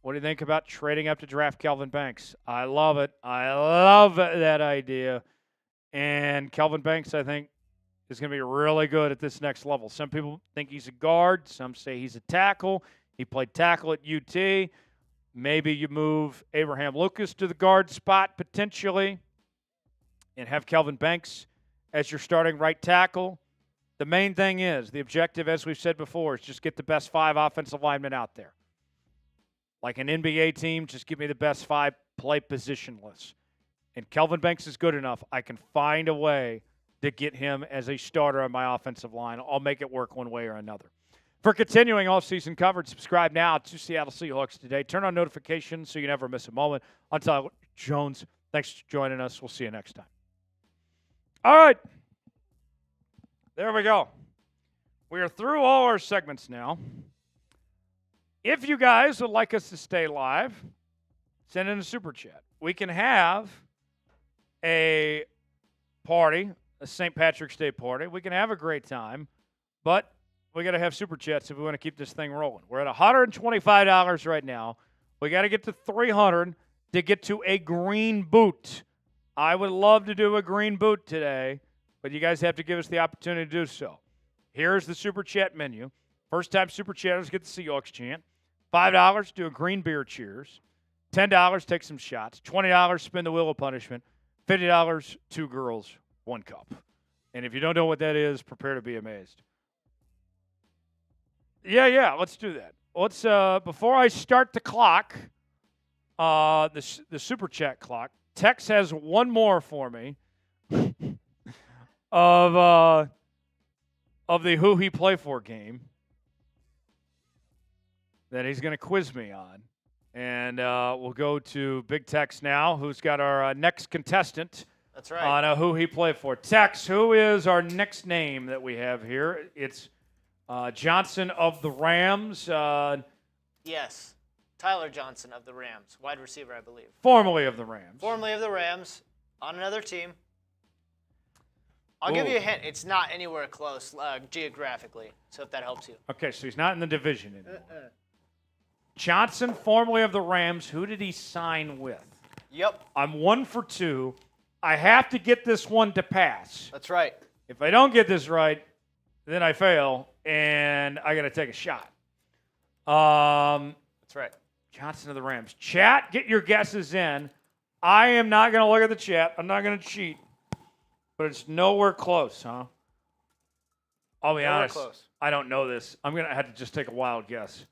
Speaker 1: What do you think about trading up to draft Kelvin Banks? I love it. I love that idea. And Kelvin Banks, I think, is going to be really good at this next level. Some people think he's a guard. Some say he's a tackle. He played tackle at UT. Maybe you move Abraham Lucas to the guard spot potentially and have Kelvin Banks as your starting right tackle. The main thing is, the objective, as we've said before, is just get the best 5 offensive linemen out there. Like an NBA team, just give me the best 5, play positionless. And Kelvin Banks is good enough. I can find a way to get him as a starter on my offensive line. I'll make it work one way or another. For continuing off-season coverage, subscribe now to Seattle Seahawks Today. Turn on notifications so you never miss a moment. I'm Tyler Jones. Thanks for joining us. We'll see you next time. All right. There we go. We are through all our segments now. If you guys would like us to stay live, send in a super chat. We can have a party, a St. Patrick's Day party. We can have a great time, but we got to have super chats if we want to keep this thing rolling. We're at $125 right now. We got to get to $300 to get to a green boot. I would love to do a green boot today, but you guys have to give us the opportunity to do so. Here's the super chat menu. First time super chatters get the Seahawks chant. $5, do a green beer cheers. $10, take some shots. $20, spin the wheel of punishment. $50, 2 girls, 1 cup. And if you don't know what that is, prepare to be amazed. Yeah, let's do that. Let's before I start the clock, the super chat clock, Tex has one more for me of the Who He Play For game that he's going to quiz me on. And we'll go to Big Tex now, who's got our next contestant.
Speaker 2: That's right.
Speaker 1: On Who He Play For. Tex, who is our next name that we have here? It's Johnson of the Rams.
Speaker 2: Yes. Tyler Johnson of the Rams. Wide receiver, I believe.
Speaker 1: Formerly of the Rams.
Speaker 2: Formerly of the Rams. On another team. I'll give you a hint. It's not anywhere close geographically, so if that helps you.
Speaker 1: Okay, so he's not in the division anymore. Johnson, formerly of the Rams. Who did he sign with?
Speaker 2: Yep.
Speaker 1: I'm 1 for 2. I have to get this one to pass.
Speaker 2: That's right.
Speaker 1: If I don't get this right, then I fail, and I got to take a shot.
Speaker 2: That's right.
Speaker 1: Johnson of the Rams. Chat, get your guesses in. I am not going to look at the chat. I'm not going to cheat. But it's nowhere close, huh? I'll be honest.
Speaker 2: Close.
Speaker 1: I don't know this. I'm going to have to just take a wild guess.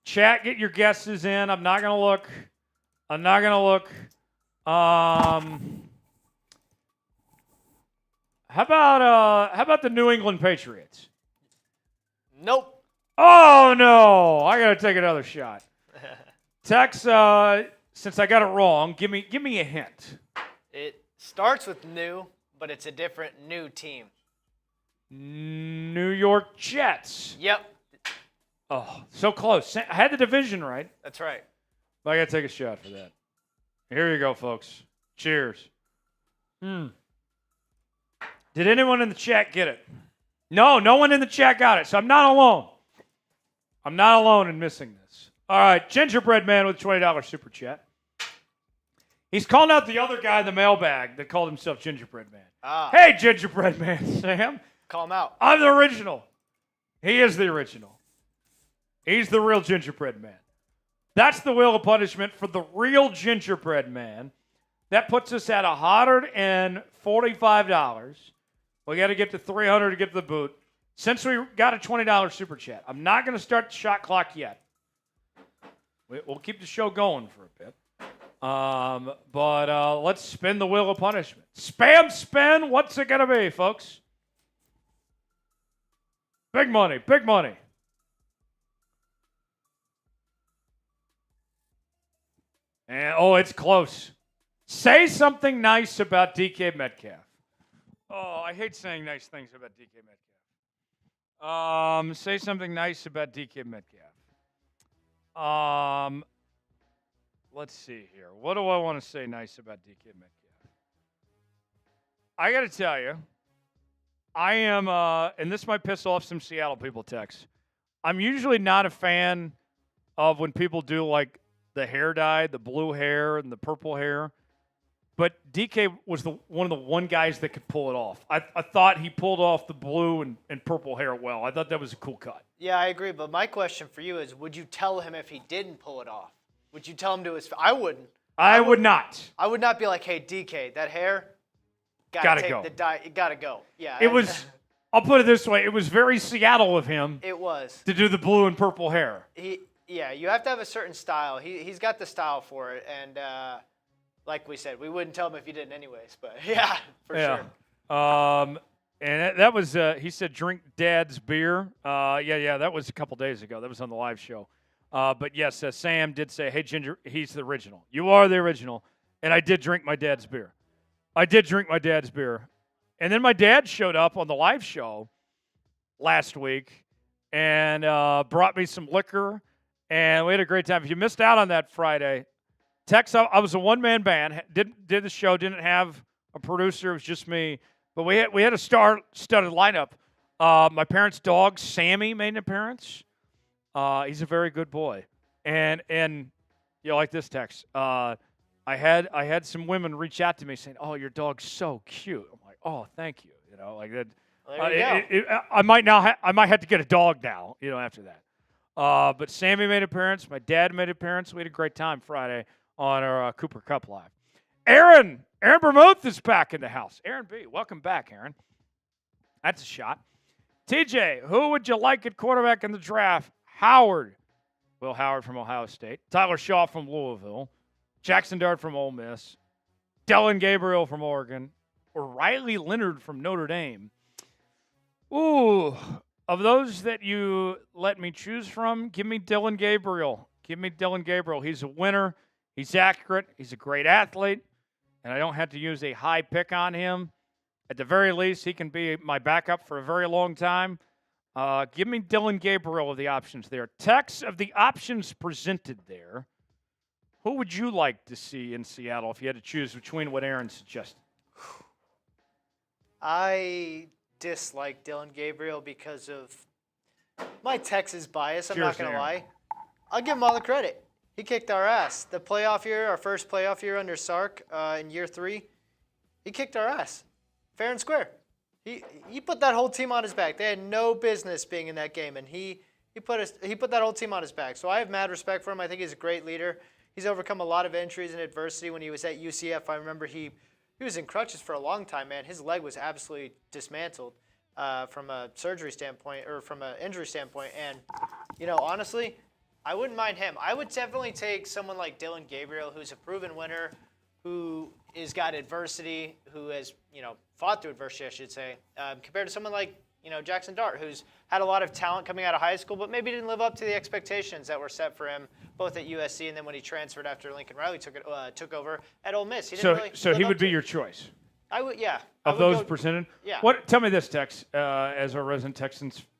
Speaker 1: Chat, get your guesses in. I'm not going to look. How about the New England Patriots?
Speaker 2: Nope.
Speaker 1: Oh, no. I got to take another shot. Tex, since I got it wrong, give me a hint.
Speaker 2: It starts with new, but it's a different new team.
Speaker 1: New York Jets.
Speaker 2: Yep.
Speaker 1: Oh, so close. I had the division right.
Speaker 2: That's right.
Speaker 1: But I got to take a shot for that. Here you go, folks. Cheers. Did anyone in the chat get it? No one in the chat got it, so I'm not alone. I'm not alone in missing this. All right, Gingerbread Man with $20 super chat. He's calling out the other guy in the mailbag that called himself Gingerbread Man. Hey, Gingerbread Man, Sam.
Speaker 2: Call him out.
Speaker 1: I'm the original. He is the original. He's the real Gingerbread Man. That's the wheel of punishment for the real Gingerbread Man. That puts us at $145. We got to get to $300 to get to the boot. Since we got a $20 super chat, I'm not going to start the shot clock yet. We'll keep the show going for a bit. But let's spin the wheel of punishment. Spam spin. What's it going to be, folks? Big money. Big money. And, it's close. Say something nice about DK Metcalf. Oh, I hate saying nice things about DK Metcalf. Say something nice about DK Metcalf. Let's see here. What do I want to say nice about DK Metcalf? I got to tell you, I am, and this might piss off some Seattle people, Tex. I'm usually not a fan of when people do like the hair dye, the blue hair and the purple hair. But DK was one of the one guys that could pull it off. I thought he pulled off the blue and purple hair well. I thought that was a cool cut.
Speaker 2: Yeah, I agree. But my question for you is, would you tell him if he didn't pull it off? Would you tell him to his? I wouldn't.
Speaker 1: I would not.
Speaker 2: I would not be like, hey, DK, that hair,
Speaker 1: gotta
Speaker 2: take
Speaker 1: go.
Speaker 2: The dye, it gotta go. Yeah.
Speaker 1: It was. I'll put it this way: it was very Seattle of him.
Speaker 2: It was
Speaker 1: to do the blue and purple hair.
Speaker 2: Yeah, you have to have a certain style. He's got the style for it, and like we said, we wouldn't tell him if he didn't anyways. But yeah, for sure.
Speaker 1: And that was he said drink Dad's beer. Yeah, that was a couple days ago. That was on the live show. But yes, Sam did say, hey, Ginger, he's the original. You are the original. And I did drink my dad's beer. And then my dad showed up on the live show last week and brought me some liquor. And we had a great time. If you missed out on that Friday, Tex, I was a one-man band. Did the show, didn't have a producer. It was just me. But we had a star-studded lineup. My parents' dog, Sammy, made an appearance. He's a very good boy, and you know, like this, Tex. I had some women reach out to me saying, "Oh, your dog's so cute." I'm like, "Oh, thank you." You know, like that.
Speaker 2: Well, there you go.
Speaker 1: I might have to get a dog now. You know, after that. But Sammy made an appearance. My dad made an appearance. We had a great time Friday on our Cooper Kupp live. Aaron Bermuth is back in the house. Aaron B, welcome back, Aaron. That's a shot. TJ, who would you like at quarterback in the draft? Will Howard from Ohio State, Tyler Shaw from Louisville, Jackson Dart from Ole Miss, Dylan Gabriel from Oregon, or Riley Leonard from Notre Dame. Ooh, of those that you let me choose from, give me Dylan Gabriel. He's a winner. He's accurate. He's a great athlete, and I don't have to use a high pick on him. At the very least, he can be my backup for a very long time. Give me Dylan Gabriel of the options there. Tex, of the options presented there, who would you like to see in Seattle if you had to choose between what Aaron suggested?
Speaker 2: I dislike Dylan Gabriel because of my Texas bias. I'm not going to lie. I'll give him all the credit. He kicked our ass. The playoff year, our first playoff year under Sark in year 3, he kicked our ass. Fair and square. He put that whole team on his back. They had no business being in that game, and he put that whole team on his back. So I have mad respect for him. I think he's a great leader. He's overcome a lot of injuries and adversity when he was at UCF. I remember he was in crutches for a long time, man. His leg was absolutely dismantled from a surgery standpoint or from an injury standpoint. And, you know, honestly, I wouldn't mind him. I would definitely take someone like Dylan Gabriel, who's a proven winner, who has got adversity, who has, you know, fought through adversity, I should say, compared to someone like, you know, Jackson Dart, who's had a lot of talent coming out of high school, but maybe didn't live up to the expectations that were set for him, both at USC and then when he transferred after Lincoln Riley took over at Ole Miss.
Speaker 1: So he would be your choice?
Speaker 2: I would, yeah.
Speaker 1: Of those presented?
Speaker 2: Yeah.
Speaker 1: Tell me this, Tex, as our resident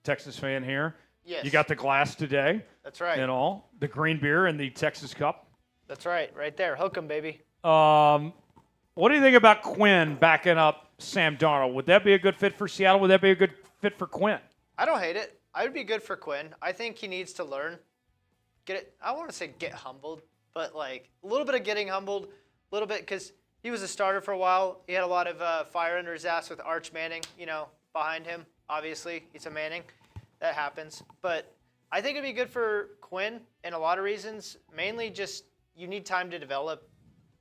Speaker 1: Texas fan here.
Speaker 2: Yes.
Speaker 1: You got the glass today.
Speaker 2: That's right.
Speaker 1: And all. The green beer and the Texas Cup.
Speaker 2: That's right there. Hook 'em, baby.
Speaker 1: What do you think about Quinn backing up Sam Darnold? Would that be a good fit for Seattle? Would that be a good fit for Quinn?
Speaker 2: I don't hate it. I would be good for Quinn. I think he needs to learn. I want to say get humbled, but like a little bit of getting humbled, a little bit because he was a starter for a while. He had a lot of fire under his ass with Arch Manning, you know, behind him. Obviously, he's a Manning. That happens. But I think it'd be good for Quinn in a lot of reasons. Mainly just you need time to develop.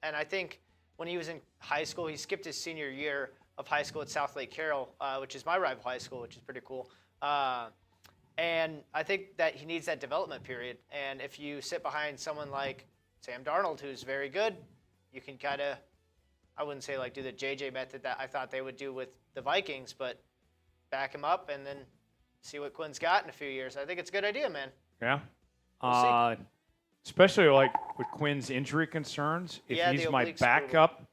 Speaker 2: And I think when he was in high school, he skipped his senior year of high school at South Lake Carroll, which is my rival high school, which is pretty cool. And I think that he needs that development period. And if you sit behind someone like Sam Darnold, who's very good, you can kind of, I wouldn't say like do the JJ method that I thought they would do with the Vikings, but back him up and then see what Quinn's got in a few years. I think it's a good idea, man.
Speaker 1: Yeah.
Speaker 2: We'll see.
Speaker 1: Especially like with Quinn's injury concerns, if he's my backup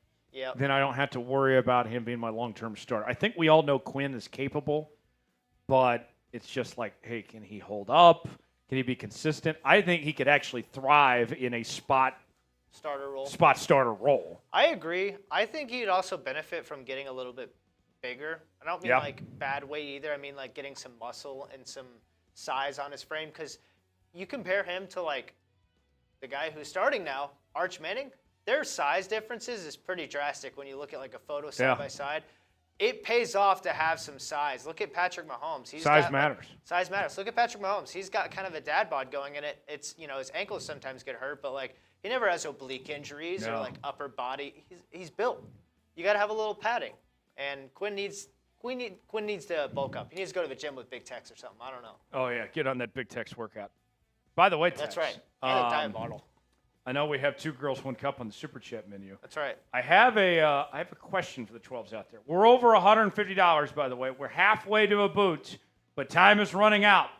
Speaker 1: then I don't have to worry about him being my long-term starter. I think we all know Quinn is capable, but it's just like, hey, can he hold up? Can he be consistent? I think he could actually thrive in a spot starter role.
Speaker 2: I agree. I think he'd also benefit from getting a little bit bigger. I don't mean like bad weight either. I mean like getting some muscle and some size on his frame, because you compare him to like the guy who's starting now, Arch Manning. Their size differences is pretty drastic when you look at like a photo side by side. It pays off to have some size. Look at Patrick Mahomes.
Speaker 1: Size matters.
Speaker 2: Size matters. Look at Patrick Mahomes. He's got kind of a dad bod going in it. It's, his ankles sometimes get hurt, but like he never has oblique injuries or like upper body. He's built. You got to have a little padding. And Quinn needs to bulk up. He needs to go to the gym with Big Tex or something. I don't know.
Speaker 1: Oh yeah, get on that Big Tex workout. By the way, Tex,
Speaker 2: that's right. And a diet bottle.
Speaker 1: I know we have 2 girls, 1 cup on the Super Chat menu.
Speaker 2: That's right.
Speaker 1: I have a question for the 12s out there. We're over $150, by the way. We're halfway to a boot, but time is running out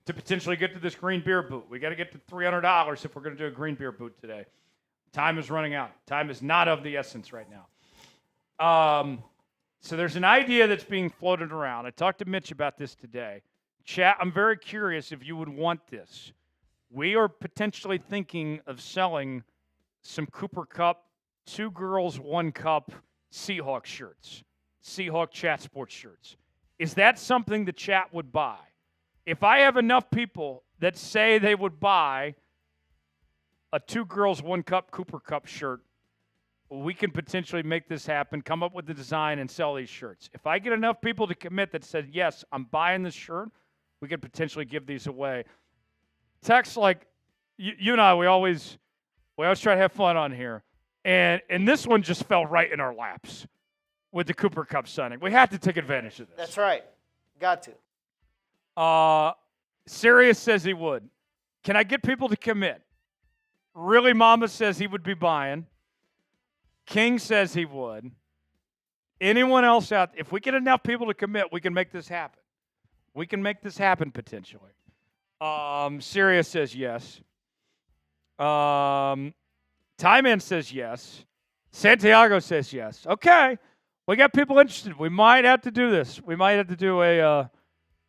Speaker 1: to potentially get to this green beer boot. We got to get to $300 if we're going to do a green beer boot today. Time is running out. Time is not of the essence right now. So there's an idea that's being floated around. I talked to Mitch about this today. Chat, I'm very curious if you would want this. We are potentially thinking of selling some Cooper Kupp, 2 girls, 1 cup Seahawks shirts, Seahawk Chat Sports shirts. Is that something the chat would buy? If I have enough people that say they would buy a 2 girls, 1 cup Cooper Kupp shirt, we can potentially make this happen, come up with the design, and sell these shirts. If I get enough people to commit that said, yes, I'm buying this shirt, we could potentially give these away. Text, like, you and I, we always try to have fun on here. And this one just fell right in our laps with the Cooper Kupp signing. We have to take advantage of this.
Speaker 2: That's right. Got to.
Speaker 1: Sirius says he would. Can I get people to commit? Really Mama says he would be buying. King says he would. Anyone else out? If we get enough people to commit, we can make this happen. We can make this happen potentially. Sirius says yes. Tyman says yes. Santiago says yes. Okay. We got people interested. We might have to do this. We might have to do a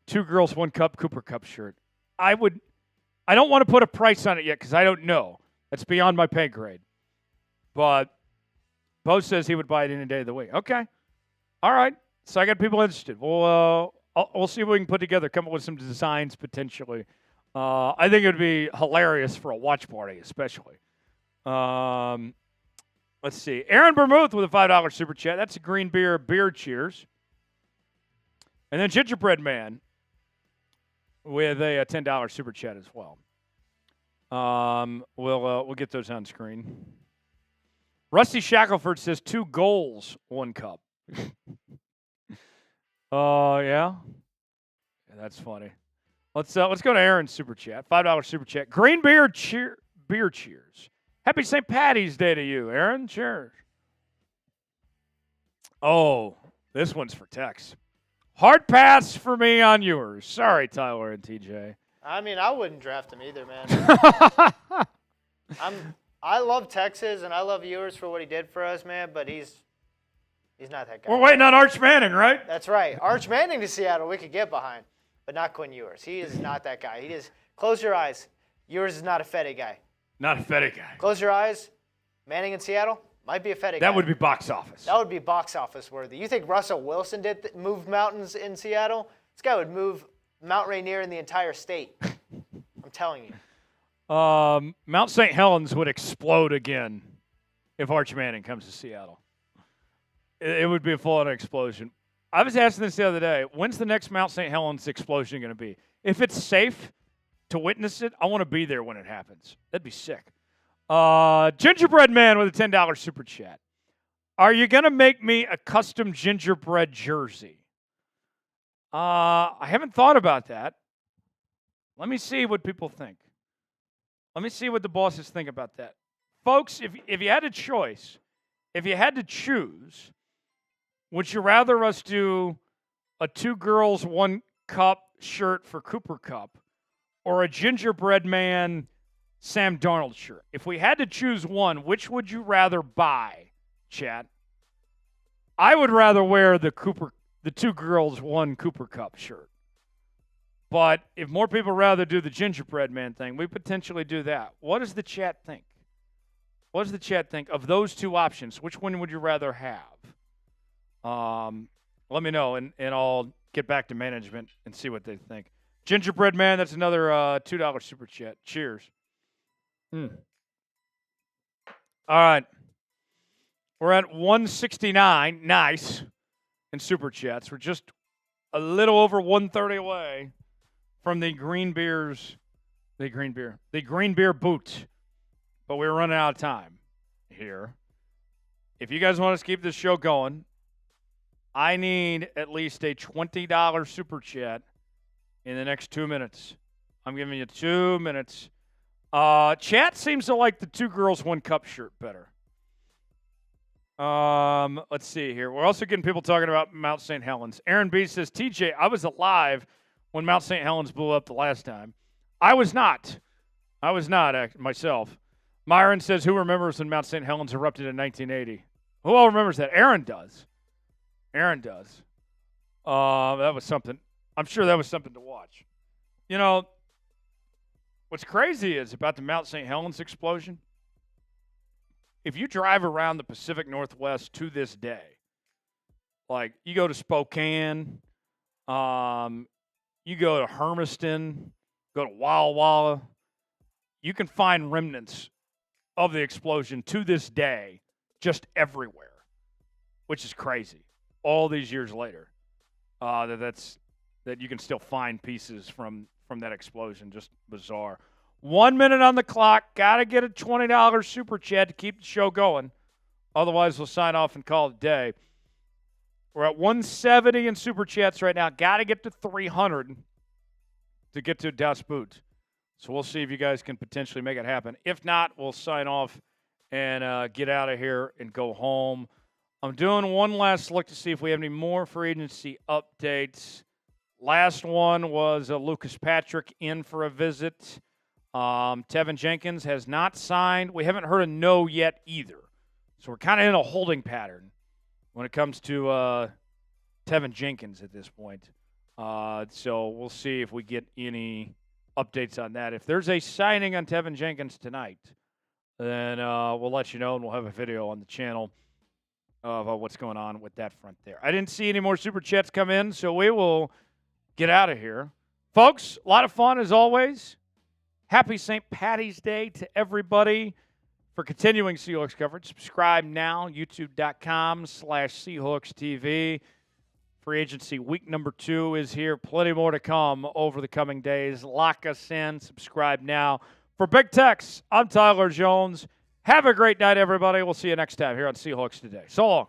Speaker 1: 2 girls, 1 cup Cooper Kupp shirt. I don't want to put a price on it yet because I don't know. That's beyond my pay grade. But Bo says he would buy it any day of the week. Okay. All right. So I got people interested. We'll see what we can put together, come up with some designs potentially. I think it would be hilarious for a watch party, especially. Let's see. Aaron Bermuth with a $5 super chat. That's a green beer cheers. And then Gingerbread Man with a $10 super chat as well. We'll get those on screen. Rusty Shackelford says 2 goals, 1 cup. Yeah, that's funny. Let's go to Aaron's super chat. $5 super chat. Green beer cheers. Happy St. Patty's Day to you, Aaron. Cheers. Oh, this one's for Tex. Hard pass for me on yours. Sorry, Tyler and TJ.
Speaker 2: I mean, I wouldn't draft him either, man. I love Texas and I love yours for what he did for us, man. But he's not that guy.
Speaker 1: We're waiting on Arch Manning, right?
Speaker 2: That's right. Arch Manning to Seattle, we could get behind. But not Quinn Ewers. He is not that guy. Close your eyes. Ewers is not a Fetty guy.
Speaker 1: Not a Fetty guy.
Speaker 2: Close your eyes. Manning in Seattle might be a Fetty guy.
Speaker 1: That would be box office.
Speaker 2: That would be box office worthy. You think Russell Wilson moved mountains in Seattle? This guy would move Mount Rainier in the entire state. I'm telling you.
Speaker 1: Mount St. Helens would explode again if Arch Manning comes to Seattle. It would be a full-on explosion. I was asking this the other day. When's the next Mount St. Helens explosion going to be? If it's safe to witness it, I want to be there when it happens. That'd be sick. Gingerbread Man with a $10 super chat. Are you going to make me a custom gingerbread jersey? I haven't thought about that. Let me see what people think. Let me see what the bosses think about that. Folks, if you had a choice, if you had to choose, would you rather us do a 2 girls, 1 cup shirt for Cooper Kupp or a gingerbread man Sam Darnold shirt? If we had to choose one, which would you rather buy, chat? I would rather wear the two girls, one Cooper Kupp shirt. But if more people rather do the gingerbread man thing, we potentially do that. What does the chat think? What does the chat think of those two options? Which one would you rather have? Let me know, and I'll get back to management and see what they think. Gingerbread man, that's another $2 super chat. Cheers. All right. We're at 169. Nice. In super chats. We're just a little over 130 away from the green beer boot. But we're running out of time here. If you guys want us to keep this show going, I need at least a $20 super chat in the next 2 minutes. I'm giving you 2 minutes. Chat seems to like the two girls, one cup shirt better. Let's see here. We're also getting people talking about Mount St. Helens. Aaron B says, TJ, I was alive when Mount St. Helens blew up the last time. I was not myself. Myron says, who remembers when Mount St. Helens erupted in 1980? Who all remembers that? Aaron does. That was something. I'm sure that was something to watch. You know, what's crazy is about the Mount St. Helens explosion. If you drive around the Pacific Northwest to this day, like you go to Spokane, you go to Hermiston, go to Walla Walla, you can find remnants of the explosion to this day just everywhere, which is crazy. All these years later, that you can still find pieces from that explosion. Just bizarre. 1 minute on the clock. Got to get a $20 super chat to keep the show going. Otherwise, we'll sign off and call it a day. We're at 170 in super chats right now. Got to get to 300 to get to Das Boot. So we'll see if you guys can potentially make it happen. If not, we'll sign off and get out of here and go home. I'm doing one last look to see if we have any more free agency updates. Last one was Lucas Patrick in for a visit. Tevin Jenkins has not signed. We haven't heard a no yet either. So we're kind of in a holding pattern when it comes to Tevin Jenkins at this point. So we'll see if we get any updates on that. If there's a signing on Tevin Jenkins tonight, then we'll let you know, and we'll have a video on the channel of what's going on with that front there. I didn't see any more super chats come in, so we will get out of here. Folks, a lot of fun as always. Happy St. Patty's Day to everybody. For continuing Seahawks coverage, subscribe now, youtube.com/SeahawksTV. Free agency week number 2 is here. Plenty more to come over the coming days. Lock us in. Subscribe now. For Big Tex, I'm Tyler Jones. Have a great night, everybody. We'll see you next time here on Seahawks Today. So long.